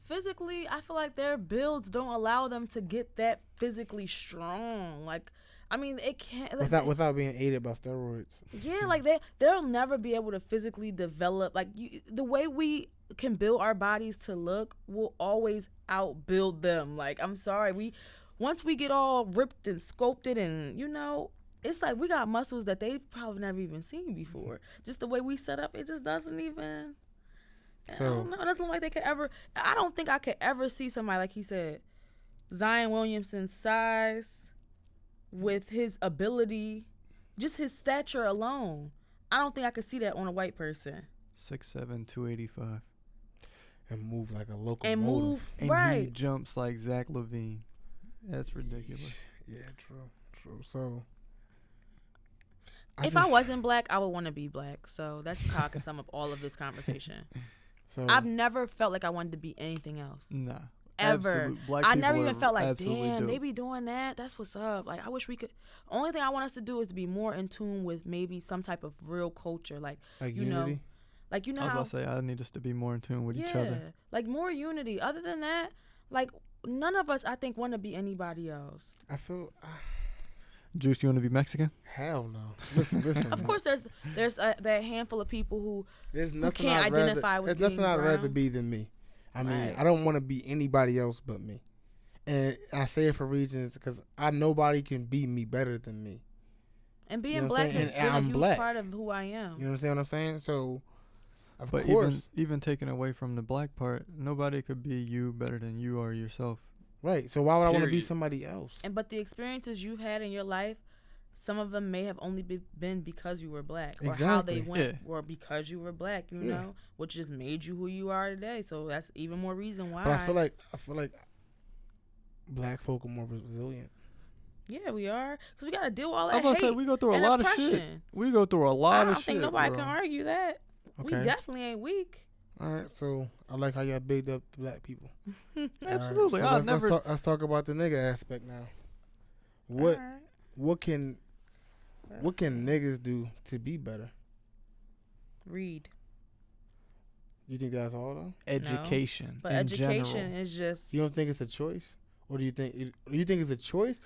Physically, I feel like their builds don't allow them to get that physically strong. Like, I mean, it can't. Like, Without being aided by steroids. yeah, like they'll never be able to physically develop. Like the way we can build our bodies to look will always outbuild them. Like, I'm sorry, once we get all ripped and sculpted and, you know, it's like we got muscles that they probably never even seen before. Just the way we set up, it just doesn't even, I don't know. It doesn't look like they could ever, I don't think I could ever see somebody, like he said, Zion Williamson's size with his ability, just his stature alone. I don't think I could see that on a white person. 6'7", 285. And move like a locomotive. And move, And right. he jumps like Zach LaVine. That's ridiculous. Yeah, true. So, If I wasn't black, I would want to be black. So that's just how I can sum up all of this conversation. So I've never felt like I wanted to be anything else. Nah. Ever. Black I people never even are felt like, absolutely damn, dope. they be doing that. That's what's up. Like, I wish we could. Only thing I want us to do is to be more in tune with maybe some type of real culture. Like you unity? know, like, you know I was how. about to say, I need us to be more in tune with each other. Like more unity. Other than that, like, none of us, I think, want to be anybody else. I feel. Juice, you want to be Mexican? Hell no. Listen. Of course, there's that handful of people who nothing can't I'd identify rather, with There's nothing being I'd rather brown. be than me. I mean, Right. I don't want to be anybody else but me. And I say it for reasons because nobody can be me better than me. And being You know what black I'm has saying? been And a I'm huge black. part of who I am. You understand what I'm saying? So, of But course. even taken away from the black part, nobody could be you better than you are yourself. Right. So why would I want to be Period. somebody else? But the experiences you've had in your life, some of them may have only been because you were black, or how they Exactly. went, or because you were black, you Yeah. know, which just made you who you are today. So that's even more reason why. But I feel like black folk are more resilient. Yeah, we are, because we gotta deal with all I that was about to say, hate we go through a and lot of shit. oppression. We go through a I lot don't of shit. think nobody bro. can argue that. We Okay. definitely ain't weak. All right. So I like how y'all bigged up the black people. Absolutely. All right, I've never. let's talk about the nigga aspect now. What All right. what can niggas do to be better? Read? You think that's all though? Education. But in education general. is just. You don't think it's a choice, or do you think it's a choice,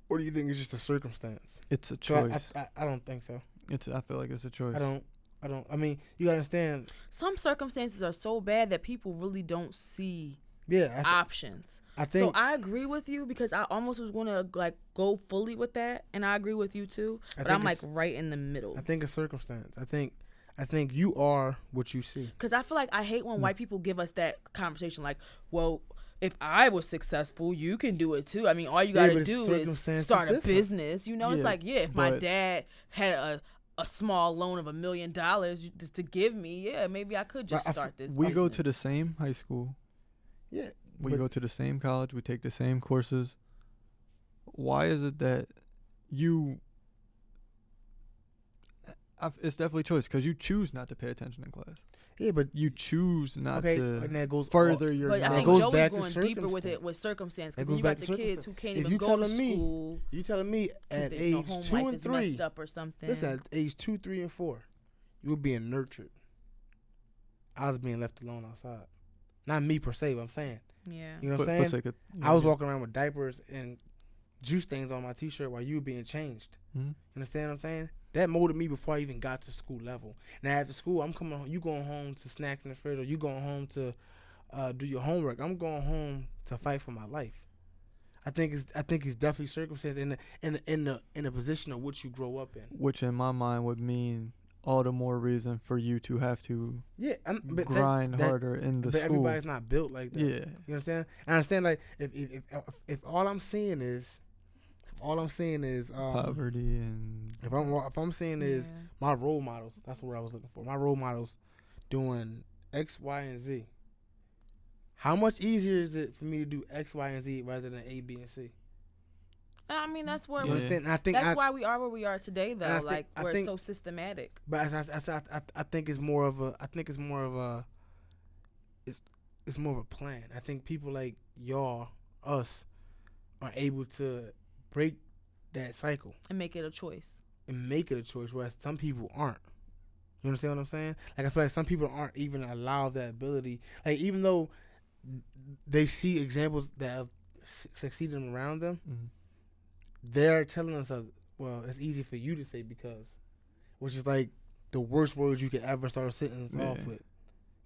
or do you think it's just a circumstance? It's a 'Cause choice. I don't think so. I feel like it's a choice. I don't. I mean, you gotta understand. Some circumstances are so bad that people really don't see Yeah, options. I think. So I agree with you, because I almost was going to like go fully with that, and I agree with you too. I But think I'm like it's- right in the middle, I think a circumstance. I think you are what you see. because I feel like I hate when white people give us that conversation like, well, if I was successful, you can do it too. I mean, all you Yeah, got but to do is circumstance is start a different. business. You know, it's Yeah, like, yeah, if my but- dad had a small loan of $1 million to give me, yeah, maybe I could just But start this. We go business. to the same high school. Yeah. We but- go to the same college. We take the same courses. Why is it that you? It's definitely choice, because you choose not to pay attention in class. Yeah, but You choose not okay, to and that goes further your But I knowledge. think goes Joey's back to going deeper with it circumstance. with circumstance, That because goes you back got to the kids circumstance. who can't If even you go to telling me- school. You telling me 'cause at they know age home 2 life and is 3, messed up or something. listen, at age 2, 3, and 4, you were being nurtured. I was being left alone outside. Not me per se, but I'm saying. Yeah. You know For what I'm saying? sake of- I was walking around with diapers and juice stains on my t-shirt while you were being changed. Mhm. You understand what I'm saying? That molded me before I even got to school level. Now after school, I'm coming home. You going home to snacks in the fridge, or you going home to do your homework. I'm going home to fight for my life. I think it's definitely circumstance in the position of what you grow up in. Which in my mind would mean all the more reason for you to have to Yeah, but grind harder in the but school. everybody's not built like that. Yeah. You understand? I understand. Like if all I'm seeing is Poverty and if I'm seeing is Yeah. my role models. That's what I was looking for. My role models doing X, Y, and Z. How much easier is it for me to do X, Y, and Z rather than A, B, and C? I mean, that's where You Yeah. understand? And I think that's why we are where we are today, though. I Like, think- we're I think- so systematic. But I think it's more of a. I think it's more of a. It's more of a plan. I think people like y'all, us, are able to break that cycle And make it a choice. and make it a choice, whereas some people aren't. You understand what I'm saying? Like I feel like some people aren't even allowed that ability. Like even though they see examples that have succeeded around them, they're telling themselves, "Well, it's easy for you to say because," which is like the worst words you could ever start a sentence off Yeah. with.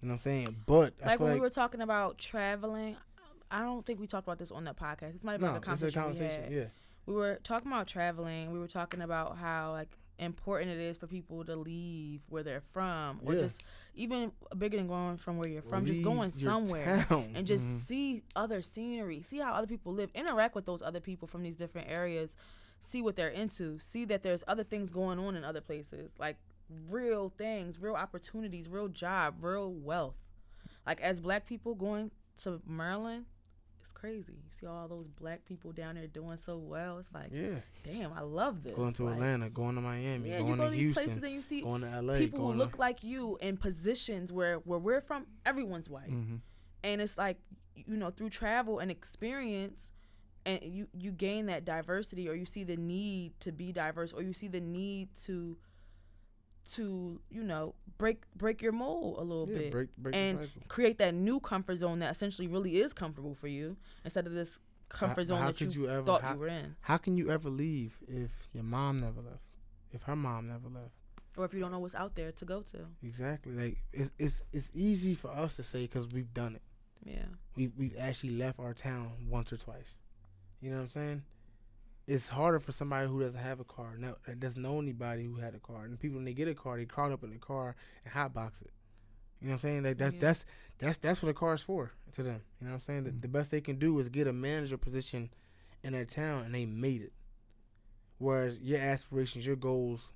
You know what I'm saying? But I Like feel when like we were talking about traveling, I don't think we talked about this on that podcast. This might have been No, like a it's a conversation. conversation. Yeah. We were talking about traveling. We were talking about how like important it is for people to leave where they're from, or just even bigger than going from where you're from, just going somewhere and just see other scenery, see how other people live, interact with those other people from these different areas, see what they're into, see that there's other things going on in other places, like real things, real opportunities, real job, real wealth. Like as Black people going to Maryland, crazy. You see all those Black people down there doing so well. It's like, damn, I love this. Going to Atlanta, going to Miami, yeah, going you go to to these Houston, places and you see going to LA, people who look like you in positions where we're from, everyone's white. And it's like, you know, through travel and experience, and you gain that diversity, or you see the need to be diverse, or you see the need to you know, break your mold a little bit, break and create that new comfort zone that essentially really is comfortable for you, instead of this comfort zone that you thought you were in. How can you ever leave if your mom never left, if her mom never left, or if you don't know what's out there to go to? Exactly. Like it's easy for us to say because we've done it. Yeah, we've actually left our town once or twice. You know what I'm saying? It's harder for somebody who doesn't have a car, that doesn't know anybody who had a car. And people, when they get a car, they crawl up in the car and hotbox it. You know what I'm saying? Like that's what a car is for to them. You know what I'm saying? The best they can do is get a manager position in their town, and they made it. Whereas your aspirations, your goals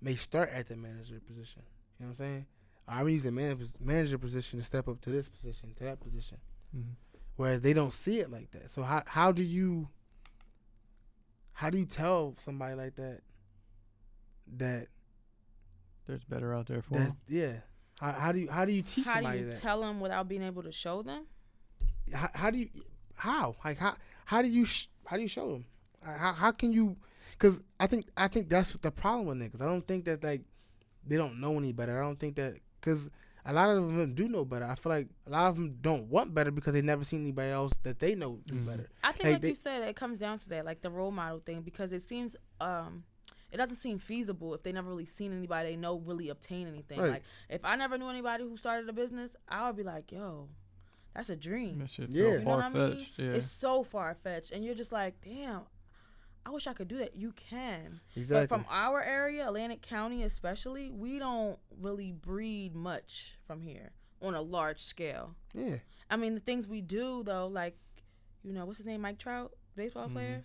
may start at the manager position. You know what I'm saying? I'm using manager position to step up to this position, to that position. Whereas they don't see it like that. So how do you tell somebody like that there's better out there for them? Yeah. How do you teach somebody that? How do you tell them without being able to show them? How do you show them? How can you? Because I think that's the problem with niggas. I don't think that like they don't know any better. I don't think that, because a lot of them do know better. I feel like a lot of them don't want better because they never seen anybody else that they know do better. I think like you said, it comes down to that, like the role model thing, because it seems it doesn't seem feasible if they never really seen anybody they know really obtain anything. Right. Like if I never knew anybody who started a business, I would be like, yo, that's a dream. That shit Yeah. feel You know what I mean? far-fetched. Yeah. It's so far-fetched, and you're just like, damn, I wish I could do that. You can. Exactly. But from our area, Atlantic County especially, we don't really breed much from here on a large scale. Yeah. I mean, the things we do, though, like, you know, what's his name, Mike Trout, baseball player?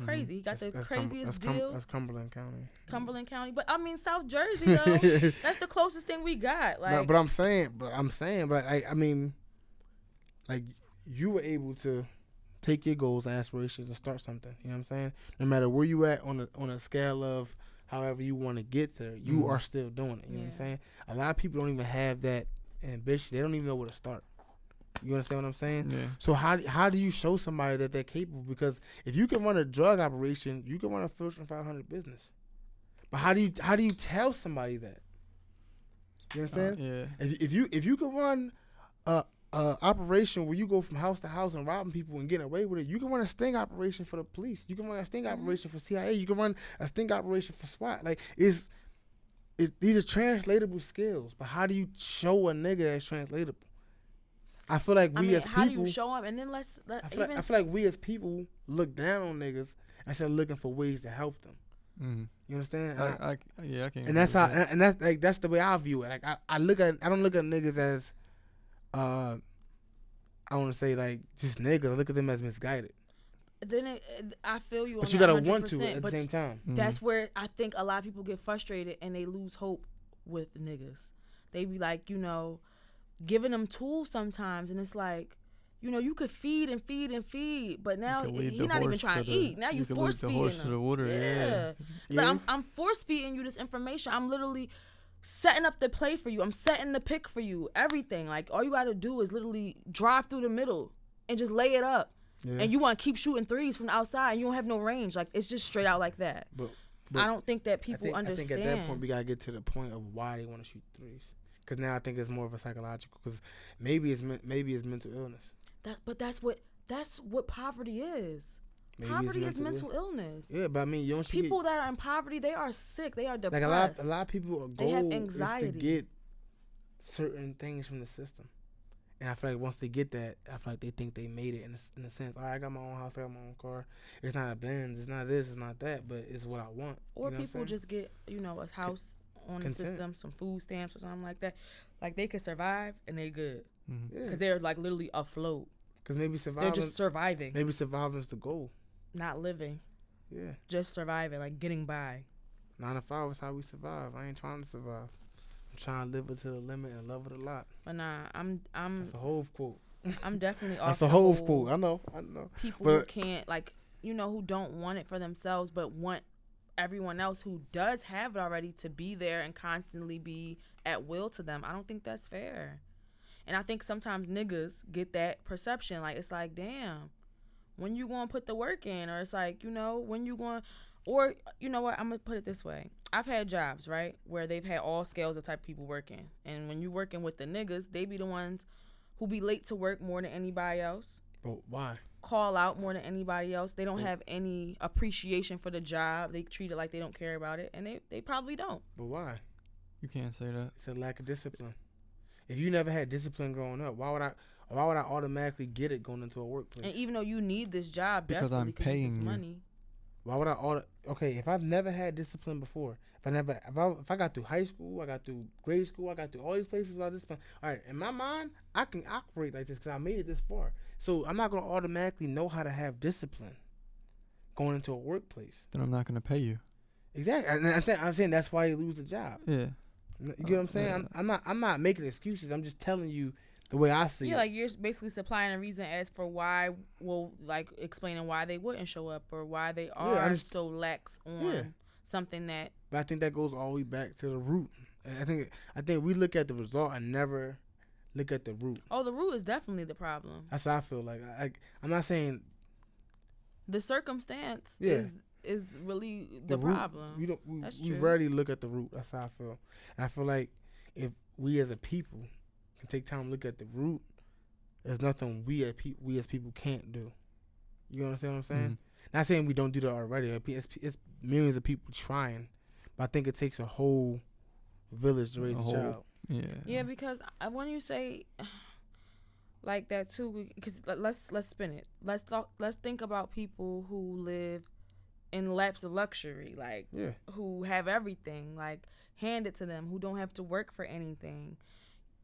Crazy. He got the craziest deal. That's Cumberland County. Cumberland County. But, I mean, South Jersey, though, that's the closest thing we got. Like, No, but I'm saying, I mean, like, you were able to take your goals and aspirations and start something. You know what I'm saying? No matter where you at on a scale of however you want to get there, you are still doing it. You know what I'm saying? A lot of people don't even have that ambition. They don't even know where to start. You understand what I'm saying? Yeah. So how do you show somebody that they're capable? Because if you can run a drug operation, you can run a Fortune 500 business. But how do you tell somebody that? You understand? Yeah. If you can run a operation where you go from house to house and robbing people and getting away with it, you can run a sting operation for the police. You can run a sting operation for CIA. You can run a sting operation for SWAT. Like these are translatable skills. But how do you show a nigga that's translatable? I feel like we as people. How do you show them? And then I feel like we as people look down on niggas instead of looking for ways to help them. You understand? I can. And that's how. And that's the way I view it. Like I don't look at niggas as I want to say like just niggas. I look at them as misguided. Then I feel you. But on you that gotta want to 100%, at the same time. That's where I think a lot of people get frustrated and they lose hope with niggas. They be like, you know, giving them tools sometimes, and it's like, you know, you could feed and feed and feed, but now he's not even trying to eat. Now you force feeding him. To the water. Yeah. So I'm force feeding you this information. I'm literally setting up the play for you. I'm setting the pick for you. Everything. Like all you gotta do is literally drive through the middle and just lay it up. Yeah. And you want to keep shooting threes from the outside, and you don't have no range. Like it's just straight out like that. But I don't think that people understand. I think at that point we gotta get to the point of why they want to shoot threes. Because now I think it's more of a psychological. Because maybe it's mental illness. That's what poverty is. Maybe poverty is mental illness. Yeah, but I mean, you don't see people that are in poverty. They are sick. They are depressed. Like a lot of people, goal have anxiety. is to get certain things from the system, And I feel like once they get that, I feel like they think they made it in a sense. All right, I got my own house, I got my own car. It's not a Benz, it's not this, it's not that, but it's what I want. Or you know people just get, a house on the Content. system, some food stamps or something like that. Like they could survive and they good. Mm-hmm. Because they're like literally afloat. Because maybe surviving. They're just surviving. Maybe surviving's the goal. Not living. Yeah. Just surviving, like getting by. 9 to 5 is how we survive. I ain't trying to survive. I'm trying to live it to the limit and love it a lot. But nah, I'm That's a Hove quote. I'm definitely off. That's a Hove quote. I know. People but, who can't, like, who don't want it for themselves, but want everyone else who does have it already to be there and constantly be at will to them. I don't think that's fair. And I think sometimes niggas get that perception. Like, it's like, damn, when you going to put the work in? Or it's like, when you going, or you know what? I'm going to put it this way. I've had jobs, right, where they've had all scales of type of people working. And when you working with the niggas, they be the ones who be late to work more than anybody else. But why? Call out more than anybody else. They don't have any appreciation for the job. They treat it like they don't care about it. And they probably don't. But why? You can't say that. It's a lack of discipline. If you never had discipline growing up, why would I automatically get it going into a workplace? And even though you need this job because desperately I'm paying you money. Why would okay, if I've never had discipline before, if I got through high school, I got through grade school, I got through all these places without discipline. All right, in my mind, I can operate like this because I made it this far. So I'm not going to automatically know how to have discipline going into a workplace. Then I'm not going to pay you. Exactly. And I'm saying that's why you lose the job. Yeah. You get what I'm saying? Yeah. I'm not making excuses. I'm just telling you the way I see it. Yeah, like you're basically supplying a reason as for why, like explaining why they wouldn't show up or why they are so lax on something that. But I think that goes all the way back to the root. I think we look at the result and never look at the root. Oh, the root is definitely the problem. That's how I feel. Like I'm not saying the circumstance is really the root, problem. We rarely look at the root. That's how I feel. And I feel like if we as a people can take time to look at the root, there's nothing we as people can't do. You understand what I'm saying? Mm-hmm. Not saying we don't do that already. It's millions of people trying, but I think it takes a whole village to raise a child. Yeah, because when you say like that too, because let's spin it. Let's think about people who live in laps of luxury, like who have everything like handed to them, who don't have to work for anything.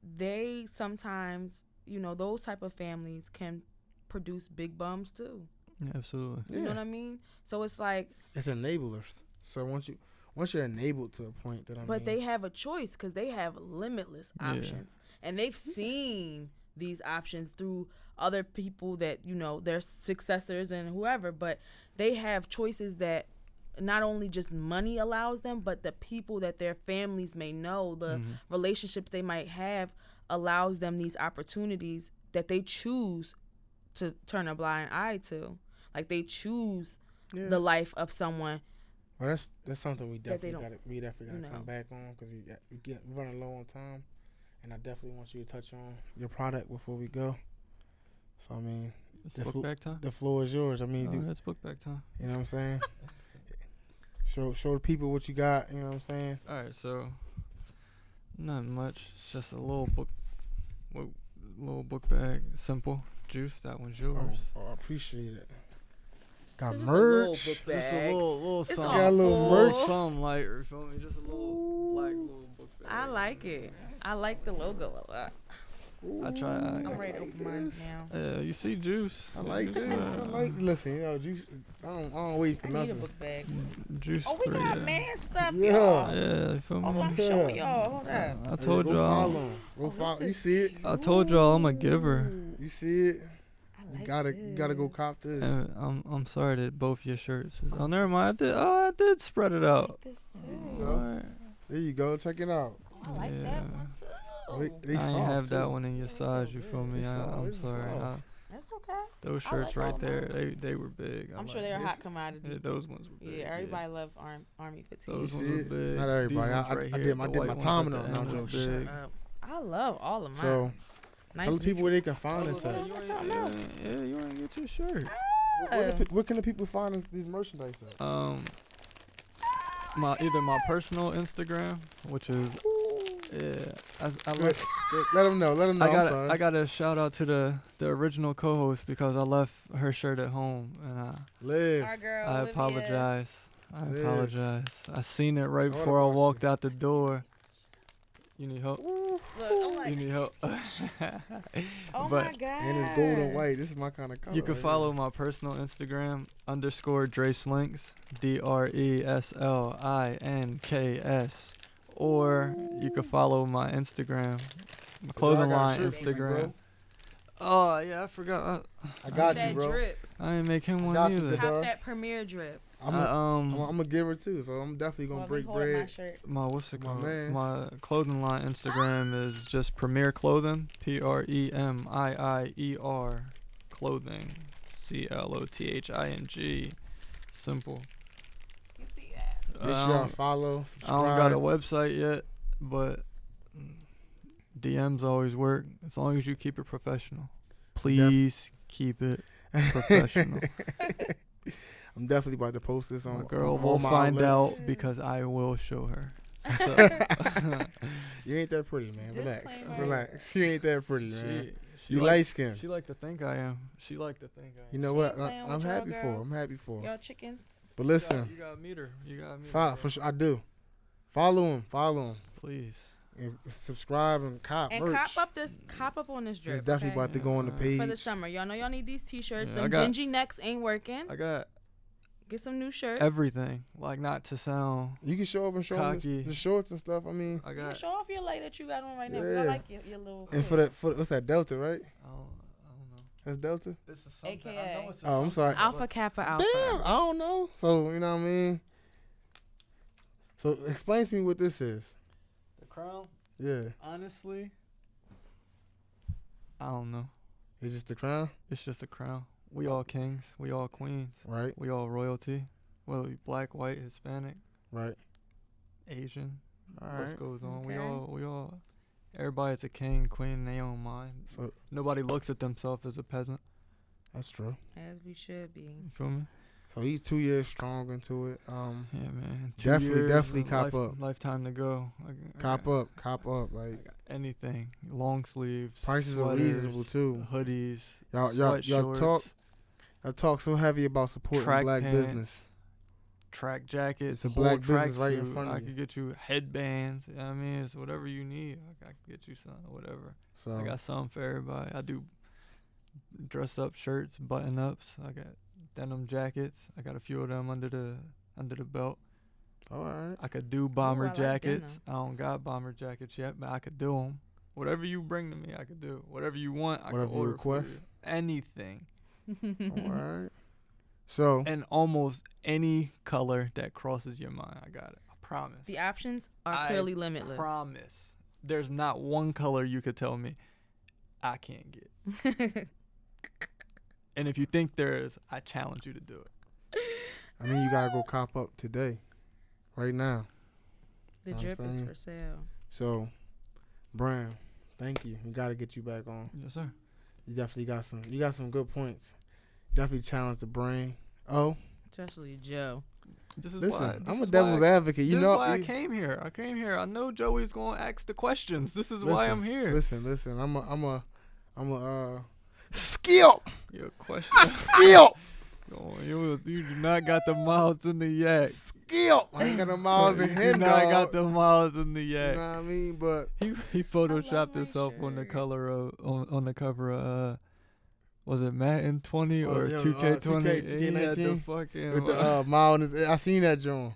They sometimes, those type of families can produce big bums too. Yeah, absolutely. You know what I mean? So it's like it's enablers. So once you're enabled to a point that But they have a choice because they have limitless options, and they've seen these options through other people that their successors and whoever. But they have choices that not only just money allows them, but the people that their families may know, the relationships they might have, allows them these opportunities that they choose to turn a blind eye to. Like they choose the life of someone. Well, that's something we definitely got to come back on because we're running low on time, and I definitely want you to touch on your product before we go. So I mean, it's book back time. The floor is yours. I mean, it's book back time. You know what I'm saying? Show the people what you got. You know what I'm saying? All right, so not much. It's just a little book bag. Simple juice. That one's yours. Oh, I appreciate it. Got just merch. Just a little something. Got a little merch. Something lighter. You feel me? Just a little black little book bag. I like it. I like the logo a lot. I try. I'm ready to open mine now. You see Juice. I like this. Listen, Juice. I don't wait for I nothing. need a book bag. Juice. Oh, we got man stuff, yeah. y'all. Yeah, you feel me? Oh, I'm showing y'all. Hold up. I told y'all. You see it? I told y'all I'm a giver. You see it? Like you gotta go cop this. And I'm sorry that both your shirts. Oh, never mind. I did spread it out. This too. Right. There you go. Check it out. I like that one too. They I soft ain't have too. that one in your size. You feel me? I'm sorry. That's okay. Those I shirts like all right there, they were big. I'm sure they're a hot commodity. Yeah, those ones were big. Yeah, everybody loves army fatigue. Those ones were big. Not everybody. I did my time on them. them. Big. I love all of mine. So nice tell the people where they can find us at. Yeah, you want to get your shirt. Where can the people find these merchandise at? Either my personal Instagram, which is Yeah, I Good. left. Let him know. Let him know. I'm sorry. I got to shout out to the original co-host because I left her shirt at home and Live. Our girl, I Olivia. apologize. I Live. apologize. I seen it right What before I about walked out the door. You need help? Look, I'm like, You need help? oh but my God. And it's gold and white. This is my kind of color. you can right follow my personal Instagram _DreSlinks DreSlinks, or you can follow my Instagram, my clothing I got a line shirt for you, Instagram. bro. Oh yeah, I forgot. I got that you, bro. drip. I didn't make him one got you, either. good dog. Cop that Premiere drip. I'm gonna give her too, so I'm definitely gonna While break we holding my bread. shirt. My what's it My called? mans. My clothing line Instagram is just Premiier Clothing, PREMIIER Clothing, CLOTHING. Simple. You see that? Make sure y'all follow, I subscribe. don't got a website yet, but DMs always work as long as you keep it professional. Please keep it professional. I'm definitely about to post this on. My girl on will all my find outlets. out because I will show her. So, You ain't that pretty, man. Relax. Disclaimer. Relax. She ain't that pretty, man. she You like, light skinned. She like to think I am. She like to think I am. You know She what? ain't playing I'm with y'all happy for her. girls. I'm happy for her. Y'all chickens. But listen, You gotta meet her. You gotta meet follow, her. for sure, I do. Follow him. Please. And subscribe and cop And merch. cop up on this drip. It's definitely okay? about to go on the page. For the summer. Y'all know y'all need these t-shirts. Yeah, I Them got- dingy necks ain't working. I got Get some new shirts. everything. Like, not to sound You can show up and show them cocky. the shorts and stuff. I mean, I You can got. show off your light that you got on right now. Yeah. I like your little. and fit. for what's that, Delta, right? I don't know. That's Delta? This is something. I know it's Oh, I'm sorry. Alpha Kappa Alpha. Damn, I don't know. So, you know what I mean? So, explain to me what this is. The crown. Yeah. Honestly, I don't know. It's just the crown, It's just a crown. We all kings. We all queens. right? We all royalty. Whether we black, white, Hispanic, Right. Asian. All What right. goes on? Okay. We all. Everybody's a king, queen in their own mind. So, Nobody looks at themselves as a peasant. that's true. As we should be. You feel me? So, he's 2 years strong into it. Yeah, man. Definitely cop up. Lifetime to go. Cop up. I Like, got anything. Long sleeves. prices are sweaters, reasonable, too. Hoodies. Y'all talk so heavy about supporting track black pants, business. track jackets. It's a whole black business track right in suit. front of I you. could get you headbands. You know what I mean? It's whatever you need. I could get you something, whatever. So, I got something for everybody. I do dress up shirts, button ups. I got denim jackets. I got a few of them under the belt. all right. I could do bomber I like jackets. I don't got bomber jackets yet, but I could do them. Whatever you bring to me, I could do. Whatever you want, I Whatever could you order request? for you. Anything. All right. So, And almost any color that crosses your mind, I got it. I promise. The options are I clearly limitless. Promise. There's not one color you could tell me I can't get. And if you think there is, I challenge you to do it. I mean, you gotta go cop up today, right now. The Know what I'm drip is saying? for sale. So, Brian, thank you. We gotta get you back on. Yes, sir. You definitely got some good points. Definitely challenge the brain. Oh, Especially Joe. This is listen, why. I'm a devil's advocate. You This know, is why I came here. I came here. I know Joey's gonna ask the questions. This is why I'm here. Listen. I'm a skill. Your question. Skill. Oh, you do not got the mouths in the yak. Skill. I ain't got no miles in You him, do not dog. got the mouths in the You yak. know what I mean? But He photoshopped my himself on the shirt. color of on the cover of was it Madden 20 Oh, or yeah, 2K20? 2K, He had the 2K19 fucking with the mile in his, I seen that John.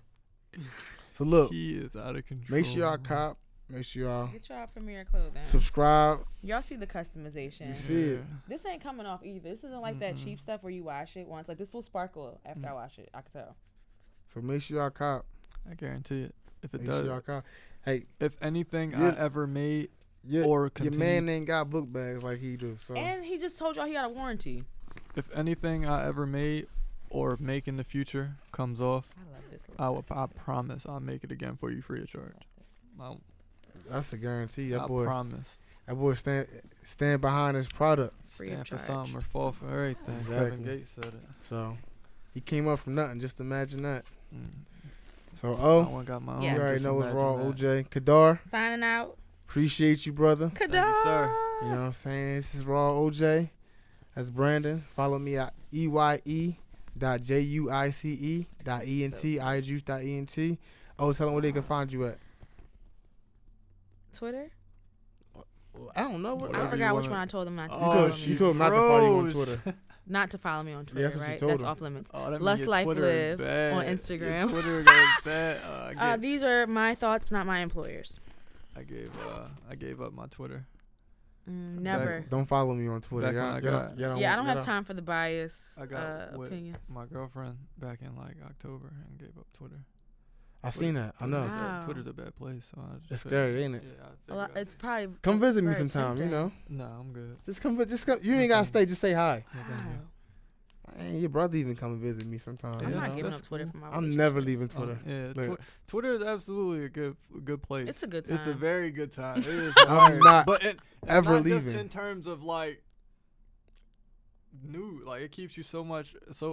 So look, he is out of control. make sure y'all cop. Make sure y'all Get y'all Premiere clothing. subscribe. Y'all see the customization. You see it. This ain't coming off either. This isn't like that cheap stuff where you wash it once. Like this will sparkle after I wash it. I can tell. So make sure y'all cop. I guarantee it. If it Make sure does, y'all cop. Hey, if anything Yeah. I ever made your, or your continue, man ain't got book bags like he do. So And he just told y'all he got a warranty. if anything I ever made or make in the future comes off, I love this. I promise I'll make it again for you free of charge. that's a guarantee. That I boy, promise. that boy stand behind his product. Free Stand of for charge. something or fall for everything. Exactly. Kevin Gates said it. So he came up from nothing. Just imagine that. Mm. So I oh, got my own. Yeah. you already just know what's imagine wrong. that. OJ Kadar. Signing out. Appreciate you, brother. Thank you, sir. You know what I'm saying? This is Raw OJ. That's Brandon. Follow me at EYE.JUICE.ENT, Eye.Juice.ENT. Oh, tell them where they can find you at. Twitter? I don't know. I forgot which one I told them not to. You told them not to follow you on Twitter. Not to follow me on Twitter, that's what you right? told That's them. off limits. Oh, Lust Life Live on Instagram. Twitter goes bad. These are my thoughts, not my employers. I gave up my Twitter. Never. Don't follow me on Twitter. I don't have time for the bias I got with opinions. my girlfriend back in like October and gave up Twitter. I seen that. I know. Wow. Twitter's a bad place. So I just It's scary, ain't it? Yeah, It's probably. Come visit me very sometime, you know. No, I'm good. Just come. You ain't gotta stay. Just say hi. Wow. Ain't your brother even come and visit me sometime. I'm you not know? giving up Twitter for my I'm never leaving Twitter. Twitter is absolutely a good place. It's a good time. It's a very good time. It is I'm hard, not but it's ever not leaving. Just in terms of like new, like it keeps you so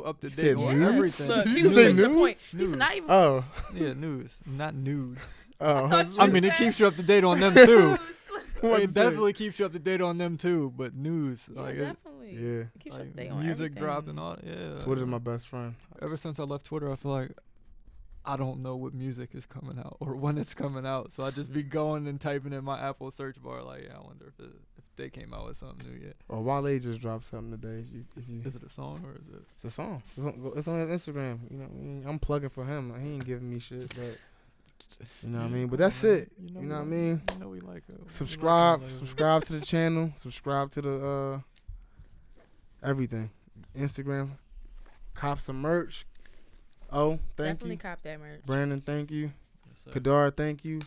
up to You date said on news? everything. Look, You he say was to the news? point. He News. said not even. Oh. Yeah, news, not nudes. Oh. I mean, it keeps you up to date on them too. What's It definitely keeps you up to date on them too. But news, Yeah, like definitely. Yeah. It keeps you up to date like on music everything. dropped and all. Yeah, Twitter's my best friend. Ever since I left Twitter, I feel like I don't know what music is coming out or when it's coming out. So I just be going and typing in my Apple search bar like, yeah, I wonder if they came out with something new yet. Or Wale just dropped something today. Is it a song or is it? It's a song. It's on his Instagram. You know what I mean? I'm plugging for him. He ain't giving me shit, but you know what I mean? But that's it. You know what I mean? You know we like Subscribe to the channel. Subscribe to the everything. Instagram. Cop some merch. Oh, thank Definitely you. cop that merch. Brandon, thank you. Yes, sir. Kadar, thank you.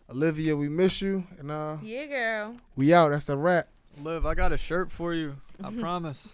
Olivia, we miss you. And Yeah, girl. we out. That's a wrap. Liv, I got a shirt for you. I promise.